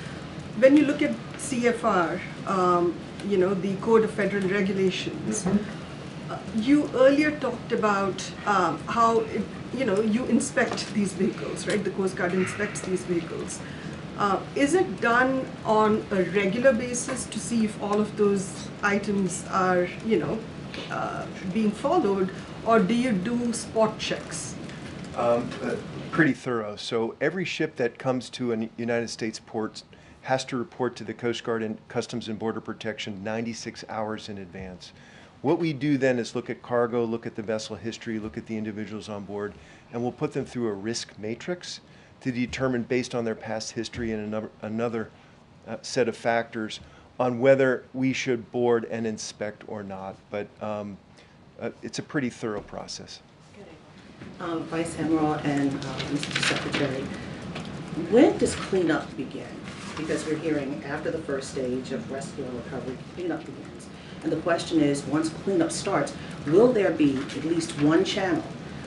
when you look at CFR, the Code of Federal Regulations, you earlier talked about how you inspect these vehicles, right? The Coast Guard inspects these vehicles. Is it done on a regular basis to see if all of those items are, being followed, or do you do spot checks? Pretty thorough. So every ship that comes to a United States port has to report to the Coast Guard and Customs and Border Protection 96 hours in advance. What we do then is look at cargo, look at the vessel history, look at the individuals on board, and we'll put them through a risk matrix to determine, based on their past history and another set of factors, on whether we should board and inspect or not. But it's a pretty thorough process. Vice Admiral and Mr. Secretary, when does cleanup begin? Because we're hearing after the first stage of rescue and recovery, cleanup begins. And the question is, once cleanup starts, will there be at least one channel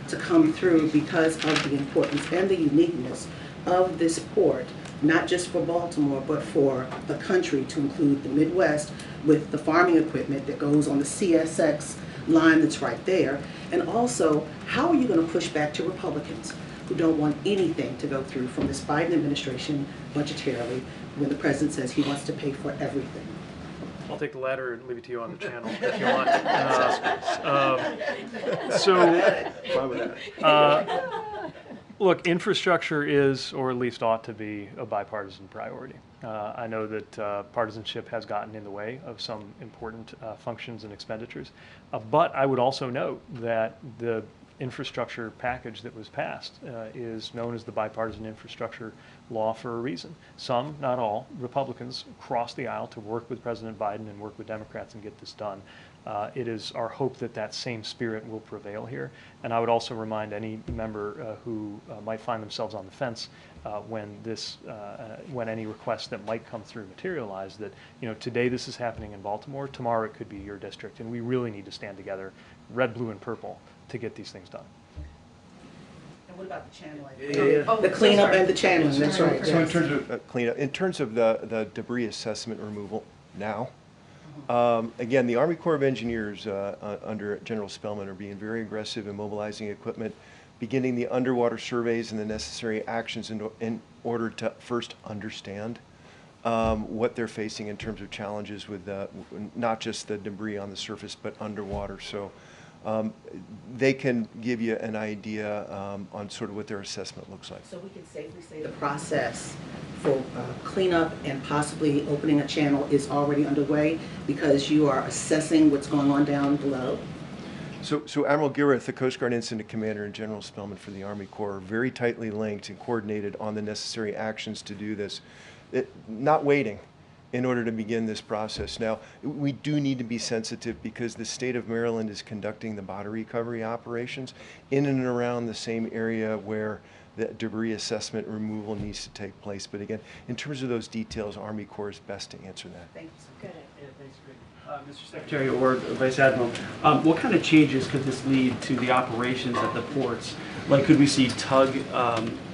to come through because of the importance and the uniqueness of this port, not just for Baltimore, but for the country, to include the Midwest with the farming equipment that goes on the CSX line that's right there? And also, how are you going to push back to Republicans who don't want anything to go through from this Biden administration budgetarily when the president says he wants to pay for everything? I'll take the latter and leave it to you on the channel if you want. Look, infrastructure is, or at least ought to be, a bipartisan priority. I know that partisanship has gotten in the way of some important functions and expenditures, but I would also note that the infrastructure package that was passed is known as the bipartisan infrastructure law for a reason. Some, not all, Republicans crossed the aisle to work with President Biden and work with Democrats and get this done. It is our hope that that same spirit will prevail here. And I would also remind any member who might find themselves on the fence when any requests that might come through materialize that, today this is happening in Baltimore, tomorrow it could be your district, and we really need to stand together, red, blue, and purple, to get these things done. And what about the channeling? The cleanup and the channeling, that's right. So in terms of cleanup, in terms of the debris assessment removal now, again, the Army Corps of Engineers under General Spellman are being very aggressive in mobilizing equipment, beginning the underwater surveys and the necessary actions in order to first understand what they're facing in terms of challenges with not just the debris on the surface, but underwater. So they can give you an idea on sort of what their assessment looks like. So we can safely say the process for cleanup and possibly opening a channel is already underway because you are assessing what's going on down below? So Admiral Gilrath, the Coast Guard Incident Commander, and General Spellman for the Army Corps are very tightly linked and coordinated on the necessary actions to do this, not waiting in order to begin this process. Now, we do need to be sensitive because the state of Maryland is conducting the body recovery operations in and around the same area where the debris assessment removal needs to take place. But again, in terms of those details, Army Corps is best to answer that. Thanks. Good. Mr. Secretary or Vice Admiral, what kind of changes could this lead to the operations at the ports? Like, could we see tug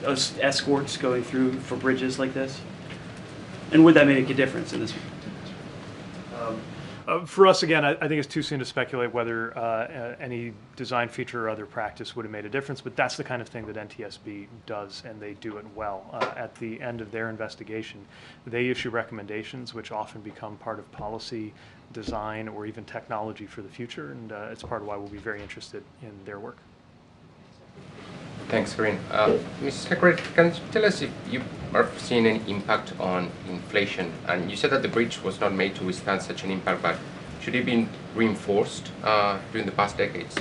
escorts going through for bridges like this? And would that make a difference in this? For us, again, I think it's too soon to speculate whether any design feature or other practice would have made a difference, but that's the kind of thing that NTSB does, and they do it well. At the end of their investigation, they issue recommendations which often become part of policy, design, or even technology for the future, and it's part of why we'll be very interested in their work. Thanks, Karine. Mr. Secretary, can you tell us if you are seeing any impact on inflation? And you said that the bridge was not made to withstand such an impact, but should it be reinforced during the past decades?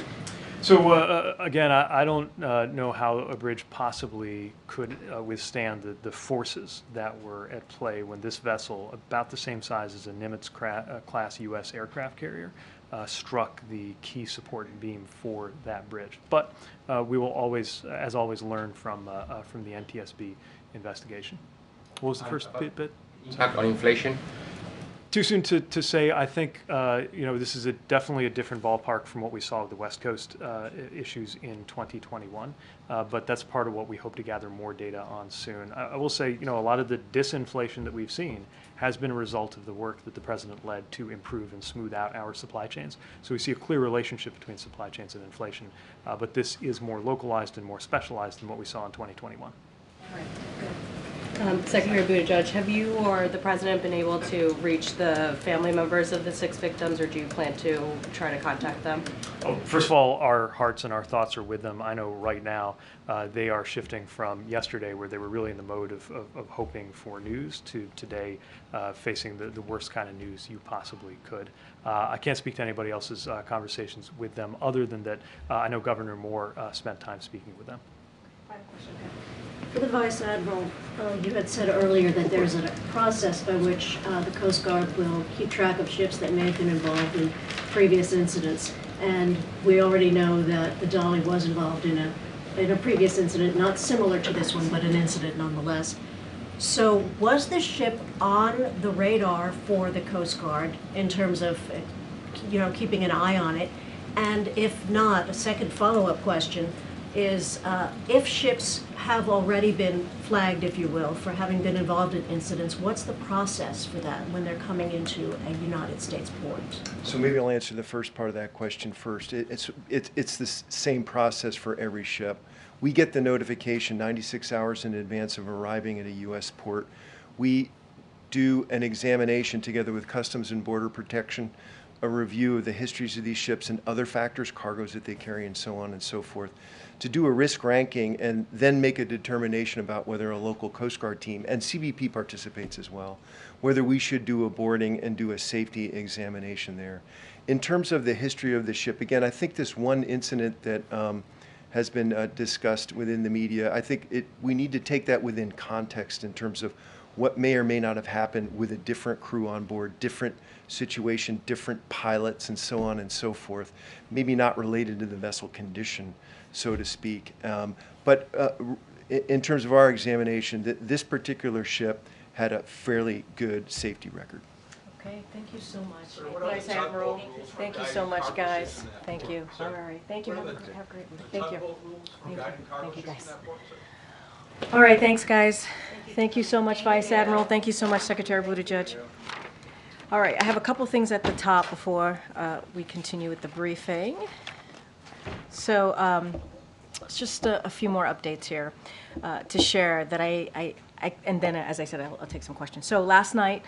So again, I don't know how a bridge possibly could withstand the forces that were at play when this vessel, about the same size as a Nimitz-class U.S. aircraft carrier, struck the key support beam for that bridge. But we will always, as always, learn from the NTSB investigation. What was the first bit? Impact on inflation? Too soon to say. I think this is definitely a different ballpark from what we saw with the West Coast issues in 2021. But that's part of what we hope to gather more data on soon. I will say, a lot of the disinflation that we've seen has been a result of the work that the president led to improve and smooth out our supply chains. So we see a clear relationship between supply chains and inflation. But this is more localized and more specialized than what we saw in 2021. Secretary Buttigieg, have you or the president been able to reach the family members of the 6 victims, or do you plan to try to contact them? First of all, our hearts and our thoughts are with them. I know right now they are shifting from yesterday, where they were really in the mode of hoping for news, to today facing the worst kind of news you possibly could. I can't speak to anybody else's conversations with them, other than that I know Governor Moore spent time speaking with them. For the Vice Admiral, you had said earlier that there's a process by which the Coast Guard will keep track of ships that may have been involved in previous incidents. And we already know that the Dolly was involved in a previous incident, not similar to this one, but an incident nonetheless. So was the ship on the radar for the Coast Guard in terms of, keeping an eye on it? And if not, a second follow-up question is if ships have already been flagged, if you will, for having been involved in incidents, what's the process for that when they're coming into a United States port? So maybe I'll answer the first part of that question first. It's the same process for every ship. We get the notification 96 hours in advance of arriving at a U.S. port. We do an examination together with Customs and Border Protection, a review of the histories of these ships and other factors, cargoes that they carry and so on and so forth, to do a risk ranking and then make a determination about whether a local Coast Guard team, and CBP participates as well, whether we should do a boarding and do a safety examination there. In terms of the history of the ship, again, I think this one incident that has been discussed within the media, I think we need to take that within context in terms of what may or may not have happened with a different crew on board, different situation, different pilots, and so on and so forth, maybe not related to the vessel condition, so to speak. But in terms of our examination, this particular ship had a fairly good safety record. Okay, thank you so much. Vice Admiral, thank you so much, guys. Thank you. All right, thank you. Have a great one. Thank you. Thank you. Thank you, guys. All right, thanks, guys. Thank you so much, Vice Admiral. Thank you so much, Secretary Buttigieg. All right, I have a couple things at the top before we continue with the briefing. So it's just a few more updates here to share that and then, as I said, I'll take some questions. So last night,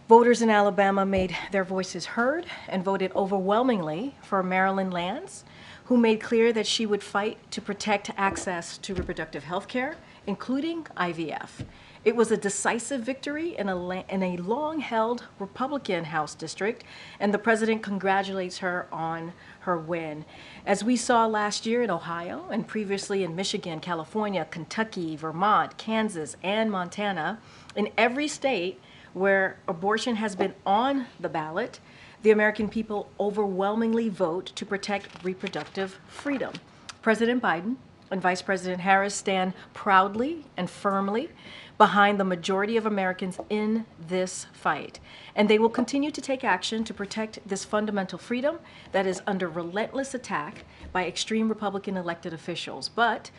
voters in Alabama made their voices heard and voted overwhelmingly for Marilyn Lance, who made clear that she would fight to protect access to reproductive health care, including IVF. It was a decisive victory in a long-held Republican House district, and the president congratulates her on her win. As we saw last year in Ohio and previously in Michigan, California, Kentucky, Vermont, Kansas, and Montana, in every state where abortion has been on the ballot, the American people overwhelmingly vote to protect reproductive freedom. President Biden and Vice President Harris stand proudly and firmly behind the majority of Americans in this fight. And they will continue to take action to protect this fundamental freedom that is under relentless attack by extreme Republican elected officials. But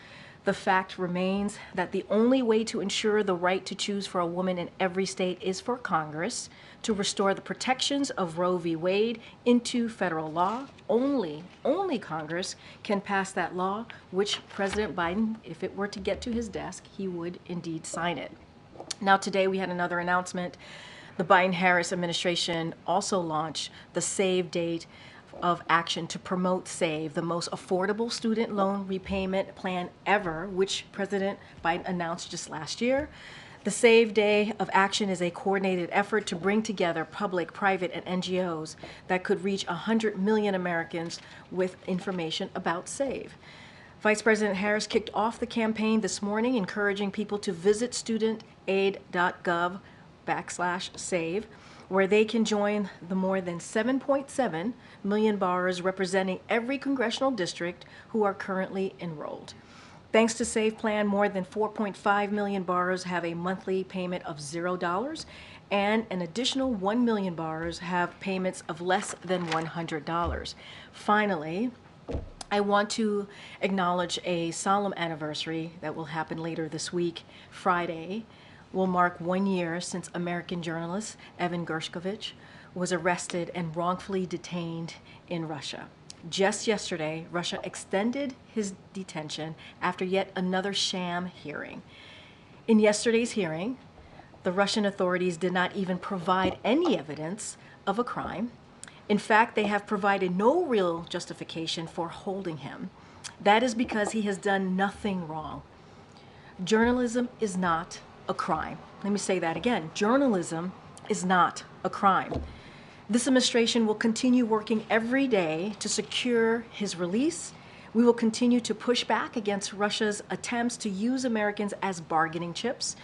the fact remains that the only way to ensure the right to choose for a woman in every state is for Congress to restore the protections of Roe v. Wade into federal law. Only Congress can pass that law, which President Biden, if it were to get to his desk, he would indeed sign it. Now today we had another announcement. The Biden-Harris administration also launched the Save Date of action to promote SAVE, the most affordable student loan repayment plan ever, which President Biden announced just last year. The Save Day of Action is a coordinated effort to bring together public, private, and NGOs that could reach 100 million Americans with information about SAVE. Vice President Harris kicked off the campaign this morning, encouraging people to visit studentaid.gov/save, where they can join the more than 7.7 million borrowers representing every congressional district who are currently enrolled. Thanks to SAVE Plan, more than 4.5 million borrowers have a monthly payment of $0, and an additional 1 million borrowers have payments of less than $100. Finally, I want to acknowledge a solemn anniversary that will happen later this week. Friday will mark 1 year since American journalist Evan Gershkovich was arrested and wrongfully detained in Russia. Just yesterday, Russia extended his detention after yet another sham hearing. In yesterday's hearing, the Russian authorities did not even provide any evidence of a crime. In fact, they have provided no real justification for holding him. That is because he has done nothing wrong. Journalism is not a crime. Let me say that again. Journalism is not a crime. This administration will continue working every day to secure his release. We will continue to push back against Russia's attempts to use Americans as bargaining chips.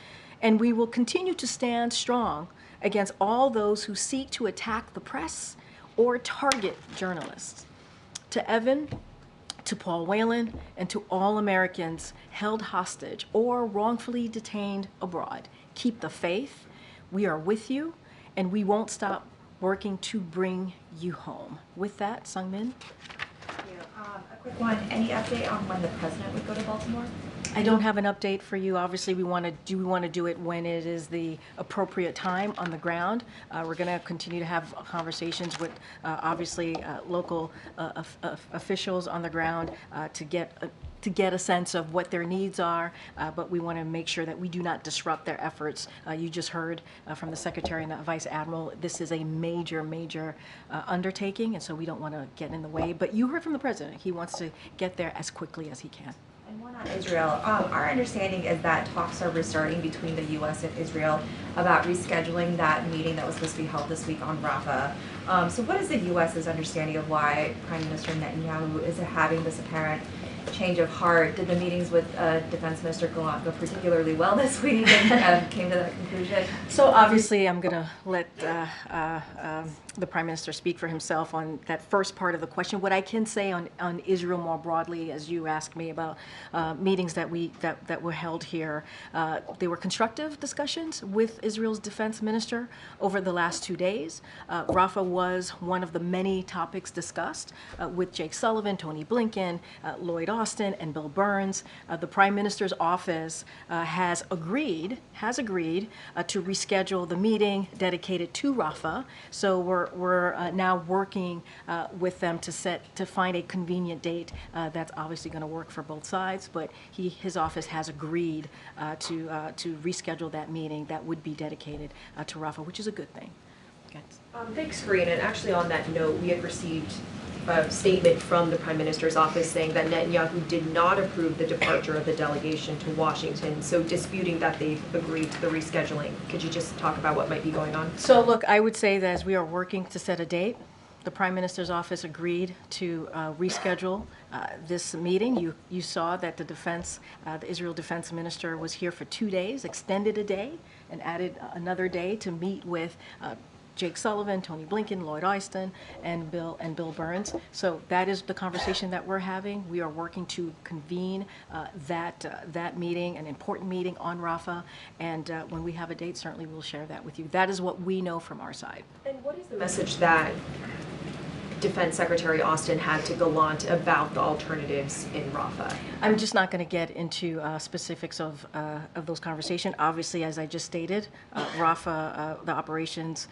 And we will continue to stand strong against all those who seek to attack the press or target journalists. To Evan, to Paul Whelan, and to all Americans held hostage or wrongfully detained abroad, keep the faith. We are with you, and we won't stop working to bring you home. With that, Sungmin. A quick one, any update on when the president would go to Baltimore? I don't have an update for you. Obviously, we want to do it when it is the appropriate time on the ground. We're going to continue to have conversations with obviously local officials on the ground to get a sense of what their needs are, but we want to make sure that we do not disrupt their efforts. You just heard from the Secretary and the Vice Admiral, this is a major, major undertaking, and so we don't want to get in the way. But you heard from the President. He wants to get there as quickly as he can. And one on Israel. Our understanding is that talks are restarting between the U.S. and Israel about rescheduling that meeting that was supposed to be held this week on Rafah. So what is the U.S.'s understanding of why Prime Minister Netanyahu is having this apparent change of heart? Did the meetings with Defense Minister Gallant go particularly well this week and came to that conclusion? So obviously I'm going to let the Prime Minister speak for himself on that first part of the question. What I can say on Israel more broadly, as you asked me about meetings that were held here, they were constructive discussions with Israel's Defense Minister over the last 2 days. Rafah was one of the many topics discussed with Jake Sullivan, Tony Blinken, Lloyd Austin, and Bill Burns. The Prime Minister's office has agreed to reschedule the meeting dedicated to Rafah. So we're now working with them to find a convenient date that's obviously going to work for both sides. But his office has agreed to reschedule that meeting that would be dedicated to Rafah, which is a good thing. Okay. Thanks, Karine. And actually on that note, we had received a statement from the Prime Minister's office saying that Netanyahu did not approve the departure of the delegation to Washington, so disputing that they've agreed to the rescheduling. Could you just talk about what might be going on? So look, I would say that as we are working to set a date, the Prime Minister's office agreed to reschedule this meeting. You saw that the Israel Defense Minister was here for 2 days, extended a day, and added another day to meet with Jake Sullivan, Tony Blinken, Lloyd Austin, and Bill Burns. So that is the conversation that we're having. We are working to convene that meeting, an important meeting on Rafah, and when we have a date, certainly we'll share that with you. That is what we know from our side. And what is the message that Defense Secretary Austin had to Gallant about the alternatives in Rafah? I'm just not going to get into specifics of those conversations. Obviously, as I just stated, Rafah, the operations,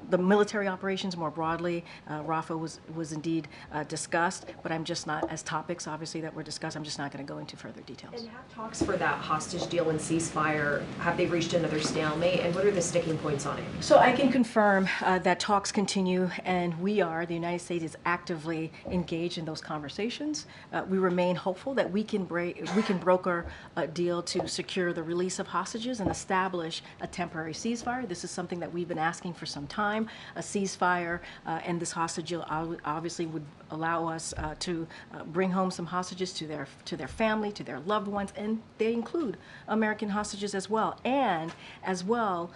the military operations more broadly, Rafah was indeed discussed, but I'm just not, as topics obviously that were discussed, I'm just not going to go into further details. And have talks for that hostage deal and ceasefire, have they reached another stalemate, and what are the sticking points on it? So I can confirm that talks continue, and the United States is actively engaged in those conversations. We remain hopeful that we can broker a deal to secure the release of hostages and establish a temporary ceasefire. This is something that we've been asking for some time. A ceasefire and this hostage deal obviously would allow us to bring home some hostages to their family, to their loved ones, and they include American hostages as well. And as well,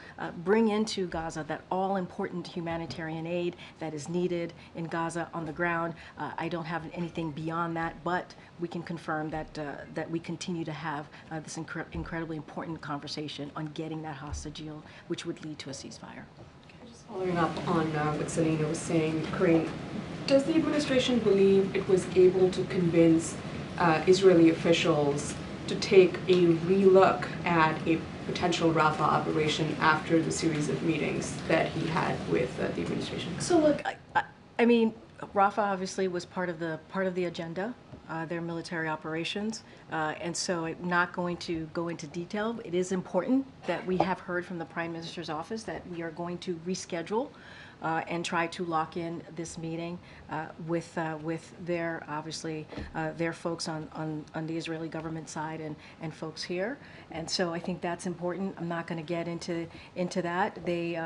bring into Gaza that all-important humanitarian aid that is needed in Gaza on the ground. I don't have anything beyond that, but we can confirm that we continue to have this incredibly important conversation on getting that hostage deal, which would lead to a ceasefire. Just following up on what Selena was saying, Karine, does the administration believe it was able to convince Israeli officials to take a relook at a potential Rafah operation after the series of meetings that he had with the administration? So look, I mean, Rafah obviously was part of the agenda, their military operations, and so I'm not going to go into detail. It is important that we have heard from the Prime Minister's office that we are going to reschedule and try to lock in this meeting with their obviously their folks on the Israeli government side and folks here, and so I think that's important. I'm not going to get into that. They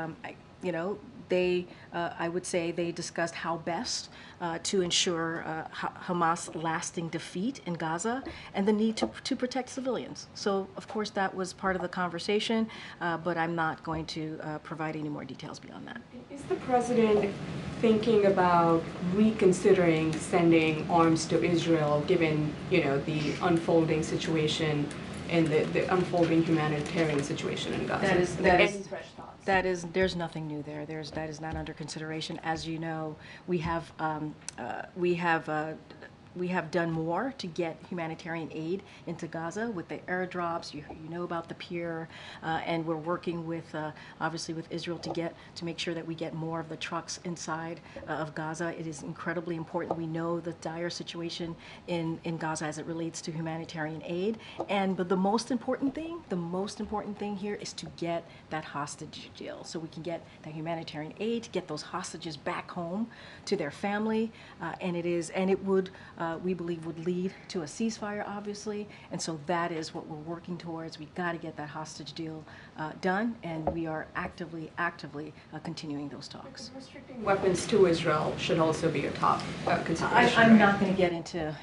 I would say they discussed how best to ensure Hamas' lasting defeat in Gaza and the need to protect civilians. So, of course, that was part of the conversation, but I'm not going to provide any more details beyond that. Is the president thinking about reconsidering sending arms to Israel, given the unfolding situation and the unfolding humanitarian situation in Gaza? There's nothing new there. That is not under consideration. As you know, we have we have done more to get humanitarian aid into Gaza with the airdrops. You know about the pier, and we're working with, obviously, with Israel to make sure that we get more of the trucks inside of Gaza. It is incredibly important. We know the dire situation in Gaza as it relates to humanitarian aid, but the most important thing here is to get that hostage deal, so we can get that humanitarian aid, to get those hostages back home to their family, and it would, we believe, would lead to a ceasefire, obviously, and so that is what we're working towards. We've got to get that hostage deal done, and we are actively continuing those talks. Restricting weapons to Israel should also be a top consideration. I'm not going to get into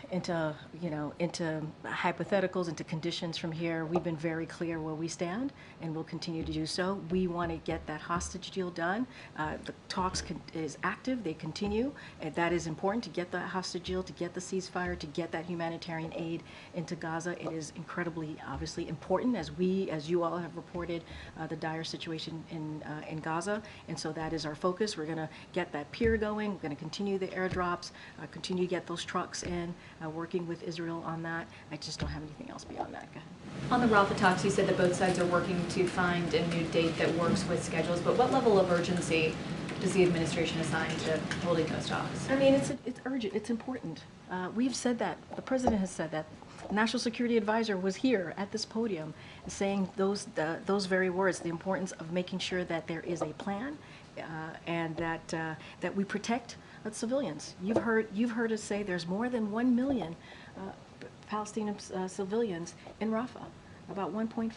hypotheticals, into conditions from here. We've been very clear where we stand, and we'll continue to do so. We want to get that hostage deal done. The talks is active; they continue, and that is important to get the hostage deal, to get the ceasefire, to get that humanitarian aid into Gaza. It is incredibly, obviously, important as you all have reported the dire situation in Gaza, and so that is our focus. We're going to get that pier going. We're going to continue the airdrops, continue to get those trucks in, working with Israel on that. I just don't have anything else beyond that. Go ahead. On the Rafah talks, you said that both sides are working to find a new date that works with schedules, but what level of urgency does the administration assign to holding those talks? I mean, it's urgent. It's important. We've said that. The president has said that. The National Security Advisor was here at this podium saying those very words, the importance of making sure that there is a plan and that we protect civilians. You've heard us say there's more than 1 million Palestinian civilians in Rafah, about 1.5.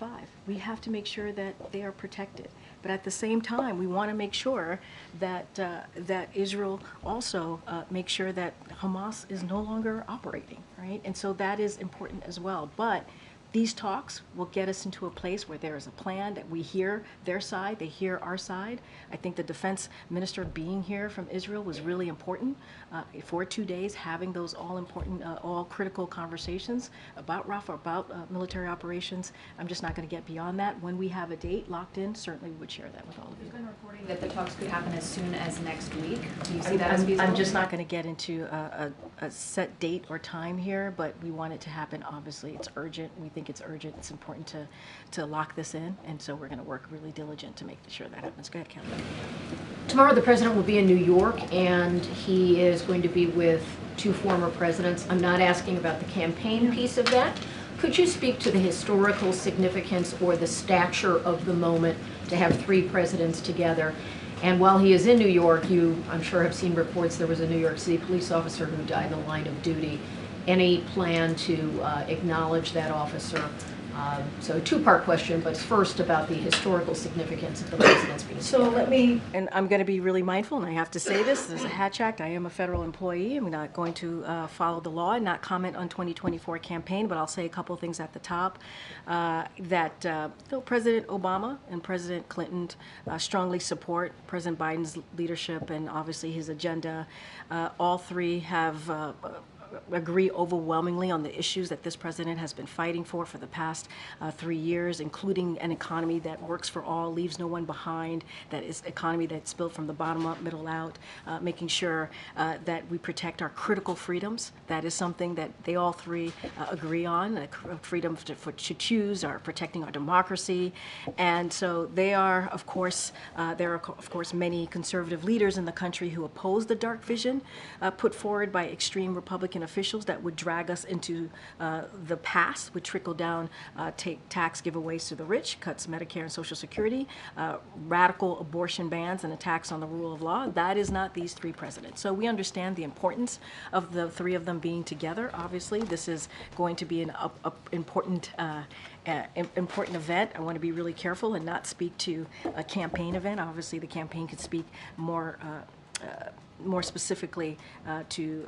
We have to make sure that they are protected. But at the same time, we want to make sure that Israel also makes sure that Hamas is no longer operating, right? And so that is important as well. But these talks will get us into a place where there is a plan, that we hear their side, they hear our side. I think the defense minister being here from Israel was really important for 2 days, having those all important, all critical conversations about Rafah, about military operations. I'm just not going to get beyond that. When we have a date locked in, certainly we would share that with all of you. There's been reporting that the talks could happen as soon as next week. Do you see that as feasible? I'm just not going to get into a set date or time here, but we want it to happen. Obviously, it's urgent. We think it's urgent. It's important to lock this in, and so we're going to work really diligent to make sure that happens. Go ahead, Kelly. Tomorrow the president will be in New York, and he is going to be with 2 former presidents. I'm not asking about the campaign piece of that. Could you speak to the historical significance or the stature of the moment to have 3 presidents together? And while he is in New York, you, I'm sure, have seen reports there was a New York City police officer who died in the line of duty. Any plan to acknowledge that officer? So a 2-part question, but first about the historical significance of the presidents being So together. let me, and I'm going to be really mindful, and I have to say this, there's a Hatch Act. I am a federal employee. I'm not going to follow the law and not comment on 2024 campaign, but I'll say a couple things at the top. President Obama and President Clinton strongly support President Biden's leadership and obviously his agenda. All 3 have agree overwhelmingly on the issues that this president has been fighting for the past 3 years, including an economy that works for all, leaves no one behind, that is economy that's built from the bottom up, middle out, making sure that we protect our critical freedoms. That is something that they all 3 agree on, freedom to choose, or protecting our democracy. And so they are, of course, there are, of course, many conservative leaders in the country who oppose the dark vision put forward by extreme Republican officials that would drag us into the past, would trickle down tax giveaways to the rich, cuts Medicare and Social Security, radical abortion bans and attacks on the rule of law. That is not these 3 presidents. So we understand the importance of the 3 of them being together. Obviously, this is going to be an important event. I want to be really careful and not speak to a campaign event. Obviously, the campaign could speak more specifically to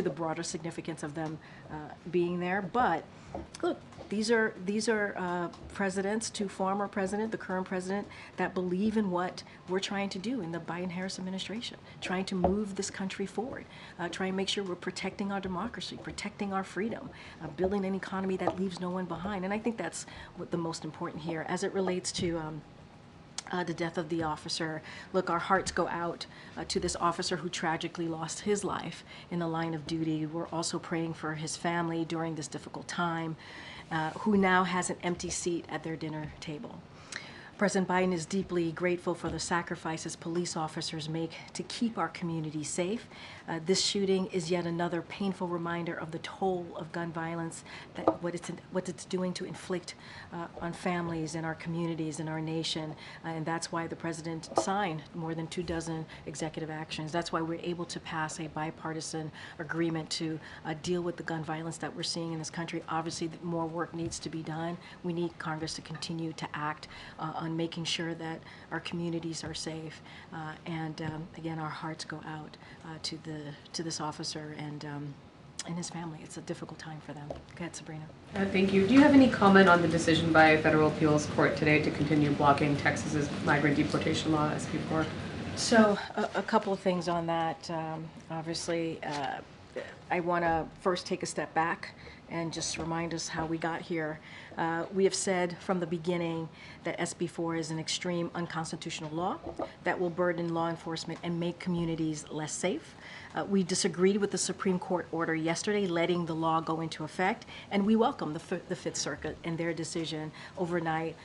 the broader significance of them being there. But look, these are presidents, 2 former presidents, the current president, that believe in what we're trying to do in the Biden-Harris administration, trying to move this country forward, trying to make sure we're protecting our democracy, protecting our freedom, building an economy that leaves no one behind. And I think that's what the most important here as it relates to the death of the officer. Look, our hearts go out to this officer who tragically lost his life in the line of duty. We're also praying for his family during this difficult time, who now has an empty seat at their dinner table. President Biden is deeply grateful for the sacrifices police officers make to keep our community safe. This shooting is yet another painful reminder of the toll of gun violence, that what it's doing to inflict on families in our communities, in our nation. And that's why the president signed more than 24 executive actions. That's why we're able to pass a bipartisan agreement to deal with the gun violence that we're seeing in this country. Obviously, more work needs to be done. We need Congress to continue to act on making sure that our communities are safe. Again, our hearts go out to this officer and his family. It's a difficult time for them. Go ahead, Sabrina. Thank you. Do you have any comment on the decision by a federal appeals court today to continue blocking Texas's migrant deportation law, SB4? So a couple of things on that. Obviously, I want to first take a step back and just remind us how we got here. We have said from the beginning that SB4 is an extreme unconstitutional law that will burden law enforcement and make communities less safe. We disagreed with the Supreme Court order yesterday letting the law go into effect, and we welcome the Fifth Circuit and their decision overnight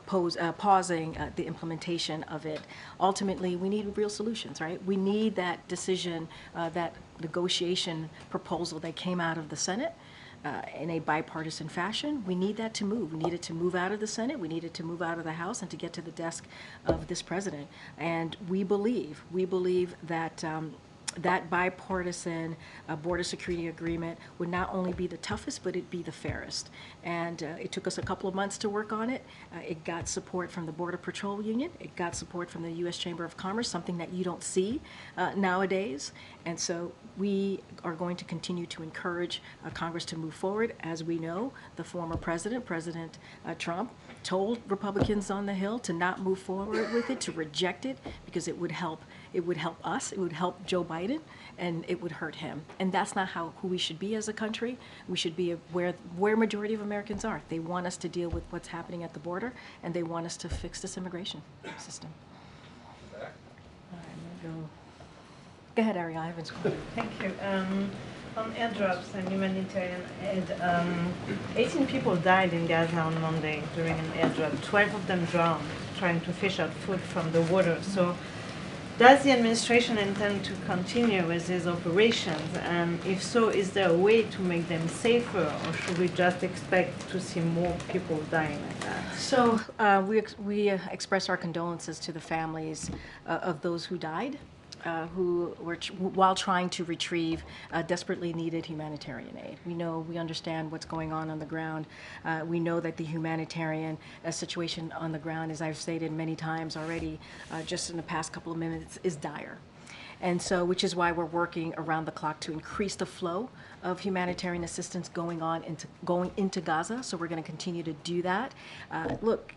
pausing the implementation of it. Ultimately, we need real solutions, right? We need that decision, that negotiation proposal that came out of the Senate in a bipartisan fashion. We need that to move. We need it to move out of the Senate. We need it to move out of the House and to get to the desk of this president. And we believe that that bipartisan border security agreement would not only be the toughest, but it'd be the fairest. And it took us a couple of months to work on it. It got support from the Border Patrol Union. It got support from the U.S. Chamber of Commerce, something that you don't see nowadays. And so we are going to continue to encourage Congress to move forward. As we know, the former president, President Trump, told Republicans on the Hill to not move forward with it, to reject it, because it would help us, it would help Joe Biden, and it would hurt him. And that's not who we should be as a country. We should be where majority of Americans are. They want us to deal with what's happening at the border, and they want us to fix this immigration system. All right, I'm gonna go ahead, Ariel. I haven't spoken. Thank you. On airdrops and humanitarian aid, 18 people died in Gaza on Monday during an airdrop. 12 of them drowned trying to fish out food from the water. So does the administration intend to continue with these operations? And if so, is there a way to make them safer, or should we just expect to see more people dying like that? So we express our condolences to the families of those who died, who were while trying to retrieve desperately needed humanitarian aid. We understand what's going on the ground. We know that the humanitarian situation on the ground, as I've stated many times already, just in the past couple of minutes, is dire. And so, which is why we're working around the clock to increase the flow of humanitarian assistance going into Gaza. So we're going to continue to do that. Look,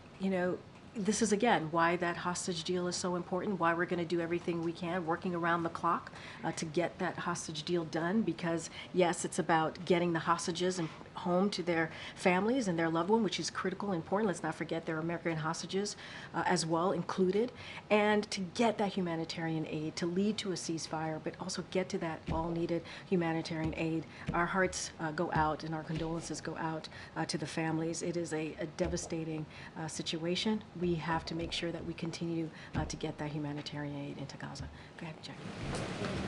this is, again, why that hostage deal is so important, why we're going to do everything we can, working around the clock to get that hostage deal done, because, yes, it's about getting the hostages home to their families and their loved one, which is critical and important. Let's not forget there are American hostages as well included. And to get that humanitarian aid, to lead to a ceasefire, but also get to that all-needed humanitarian aid. Our hearts go out and our condolences go out to the families. It is a devastating situation. We have to make sure that we continue to get that humanitarian aid into Gaza. Go ahead, Jackie.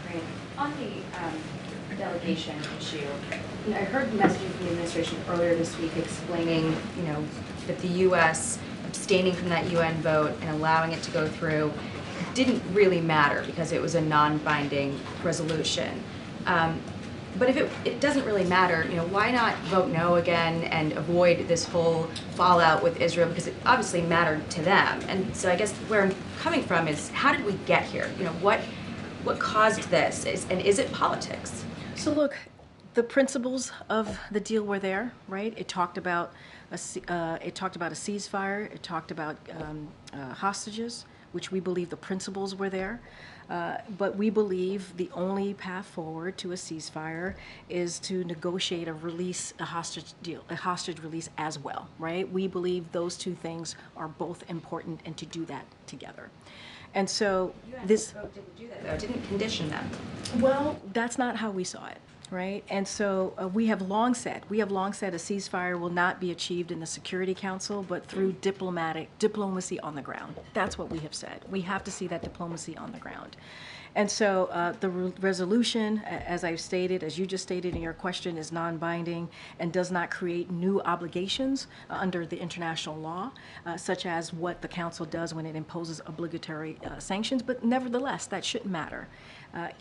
Great. On the delegation issue, I heard messaging from the administration earlier this week explaining, that the U.S. abstaining from that UN vote and allowing it to go through didn't really matter because it was a non-binding resolution. But if it doesn't really matter, why not vote no again and avoid this whole fallout with Israel, because it obviously mattered to them. And so I guess where I'm coming from is, how did we get here? What caused this? And is it politics? So look, the principles of the deal were there, right? It talked about a ceasefire. It talked about hostages, which we believe the principles were there. But we believe the only path forward to a ceasefire is to negotiate a hostage deal, a hostage release as well, right? We believe those two things are both important, and to do that together. And so this didn't do that, though. Didn't condition them. Well, that's not how we saw it, right? And so we have long said a ceasefire will not be achieved in the Security Council, but through diplomacy on the ground. That's what we have said. We have to see that diplomacy on the ground. And so the resolution, as I've stated, as you just stated in your question, is non-binding and does not create new obligations under the international law, such as what the Council does when it imposes obligatory sanctions. But nevertheless, that shouldn't matter.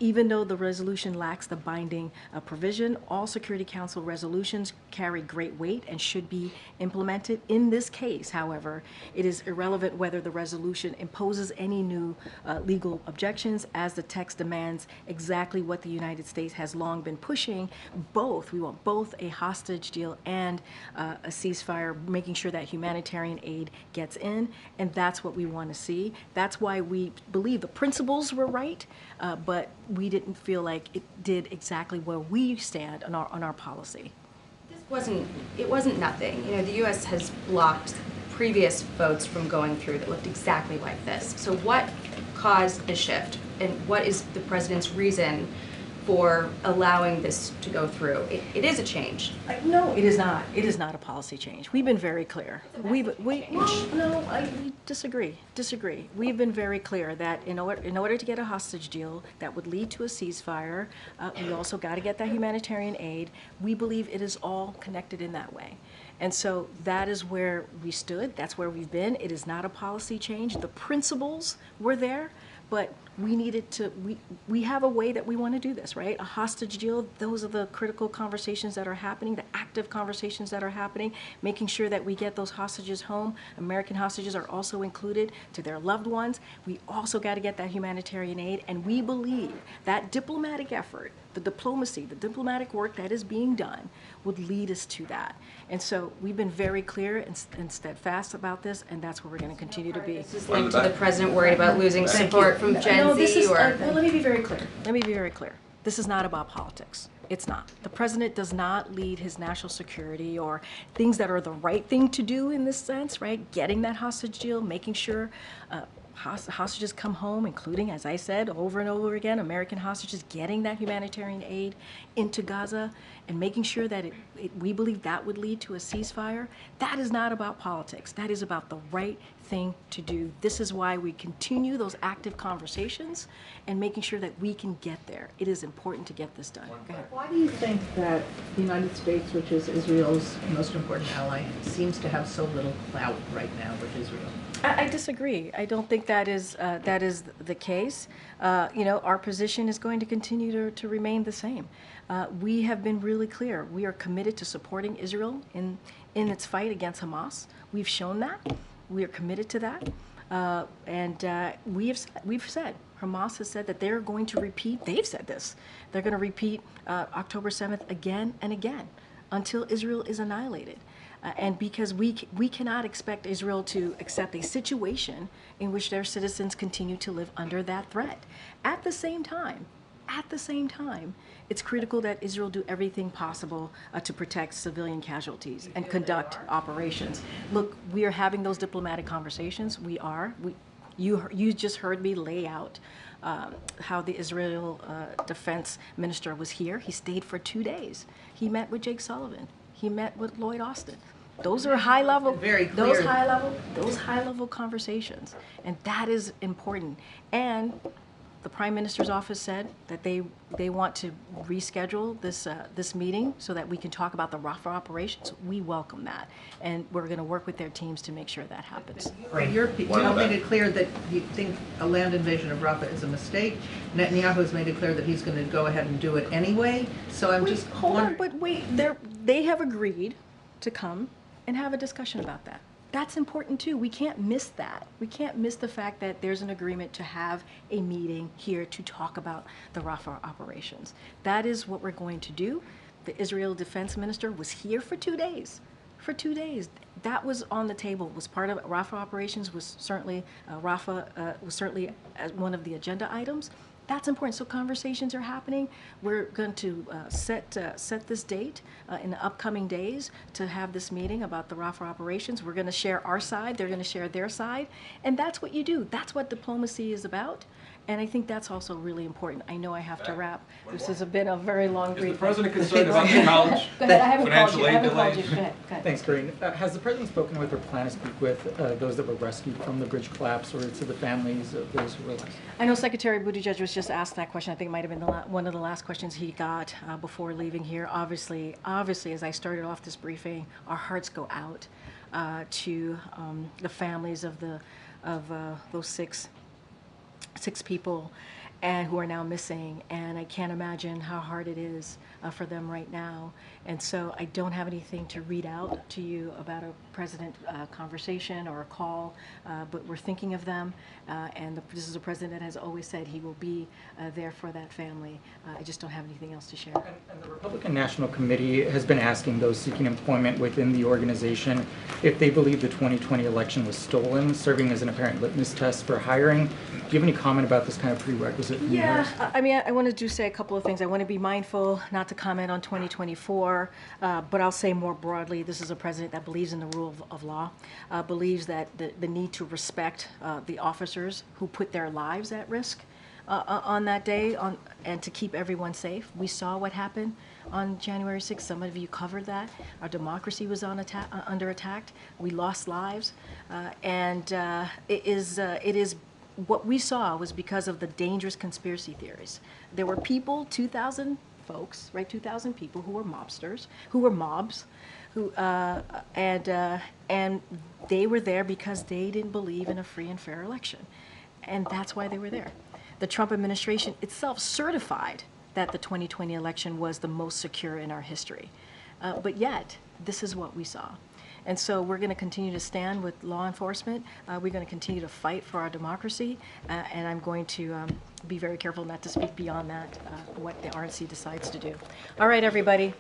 Even though the resolution lacks the binding provision, all Security Council resolutions carry great weight and should be implemented. In this case, however, it is irrelevant whether the resolution imposes any new legal objections, as the text demands exactly what the United States has long been pushing. We want both a hostage deal and a ceasefire, making sure that humanitarian aid gets in, and that's what we want to see. That's why we believe the principles were right, but we didn't feel like it did exactly where we stand on our policy. It wasn't nothing. You know, the U.S. has blocked previous votes from going through that looked exactly like this. So what caused the shift, and what is the president's reason for allowing this to go through? It is a change. No, it is not. It is not a policy change. We've been very clear. We disagree. We've been very clear that in order to get a hostage deal that would lead to a ceasefire, we also got to get that humanitarian aid. We believe it is all connected in that way. And so that is where we stood. That's where we've been. It is not a policy change. The principles were there, but we have a way that we want to do this, right? A hostage deal, those are the critical conversations that are happening, the active conversations that are happening, making sure that we get those hostages home. American hostages are also included to their loved ones. We also got to get that humanitarian aid, and we believe that diplomatic effort, the diplomacy, the diplomatic work that is being done would lead us to that. And so we've been very clear and steadfast about this, and that's where we're going to continue to be. This is linked to the president worried about losing support from Gen Z, well, let me be very clear. This is not about politics. It's not. The president does not lead his national security or things that are the right thing to do in this sense, right? Getting that hostage deal, making sure hostages come home, including, as I said over and over again, American hostages, getting that humanitarian aid into Gaza and making sure that we believe that would lead to a ceasefire. That is not about politics. That is about the right thing to do. This is why we continue those active conversations and making sure that we can get there. It is important to get this done. Go ahead. Why do you think that the United States, which is Israel's most important ally, seems to have so little clout right now with Israel? I disagree. I don't think that is the case. Our position is going to continue to remain the same. We have been really clear. We are committed to supporting Israel in its fight against Hamas. We've shown that. We are committed to that. We've said, Hamas has said that they're going to repeat, they've said this, they're going to repeat October 7th again and again until Israel is annihilated. And because we cannot expect Israel to accept a situation in which their citizens continue to live under that threat. At the same time, it's critical that Israel do everything possible to protect civilian casualties and conduct operations. Look, we are having those diplomatic conversations. You just heard me lay out how the Israel defense minister was here. He stayed for 2 days. He met with Jake Sullivan. He met with Lloyd Austin. Those are high level conversations, and that is important. And the Prime Minister's office said that they want to reschedule this meeting so that we can talk about the Rafah operations. We welcome that, and we're going to work with their teams to make sure that happens. Your people made it clear that you think a land invasion of Rafah is a mistake. Netanyahu has made it clear that he's going to go ahead and do it anyway. So I'm just hold on, but wait, they have agreed to come and have a discussion about that. That's important too. We can't miss that. We can't miss the fact that there's an agreement to have a meeting here to talk about the Rafah operations. That is what we're going to do. The Israel defense minister was here for 2 days. for 2 days. That was on the table, was part of it. Rafah operations was certainly, as one of the agenda items. That's important. So conversations are happening. We're going to set this date in the upcoming days to have this meeting about the Rafah operations. We're going to share our side. They're going to share their side. And that's what you do. That's what diplomacy is about. And I think that's also really important. I know I have to wrap. This has been a very long briefing. Is the President concerned about the college Go ahead. I haven't called financial you. I aid haven't called delays? you. Go ahead. Go ahead. Thanks, Karine. Has the President spoken with or plan to speak with those that were rescued from the bridge collapse, or to the families of those who were lost? I know Secretary Buttigieg was just asked that question. I think it might have been one of the last questions he got before leaving here. Obviously, as I started off this briefing, our hearts go out to the families of those six people and who are now missing, and I can't imagine how hard it is for them right now. And so I don't have anything to read out to you about a president conversation or a call, but we're thinking of them, and this is a president that has always said he will be there for that family. I just don't have anything else to share. And the Republican National Committee has been asking those seeking employment within the organization if they believe the 2020 election was stolen, serving as an apparent litmus test for hiring. Do you have any comment about this kind of prerequisite? Yeah, I mean, I want to say a couple of things. I want to be mindful not to comment on 2024, but I'll say more broadly, this is a president that believes in the rule of law, believes that the need to respect the officers who put their lives at risk on that day, and to keep everyone safe. We saw what happened on January 6th. Some of you covered that. Our democracy was under attack. We lost lives, and it is what we saw was because of the dangerous conspiracy theories. There were people, 2,000 folks, right, 2,000 people who were mobsters, who were mobs, and they were there because they didn't believe in a free and fair election, and that's why they were there. The Trump administration itself certified that the 2020 election was the most secure in our history, but yet this is what we saw. And so we're going to continue to stand with law enforcement. We're going to continue to fight for our democracy, and I'm going to be very careful not to speak beyond that, what the RNC decides to do. All right, everybody.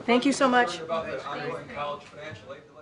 Thank you so much. About the ongoing college financial aid delay.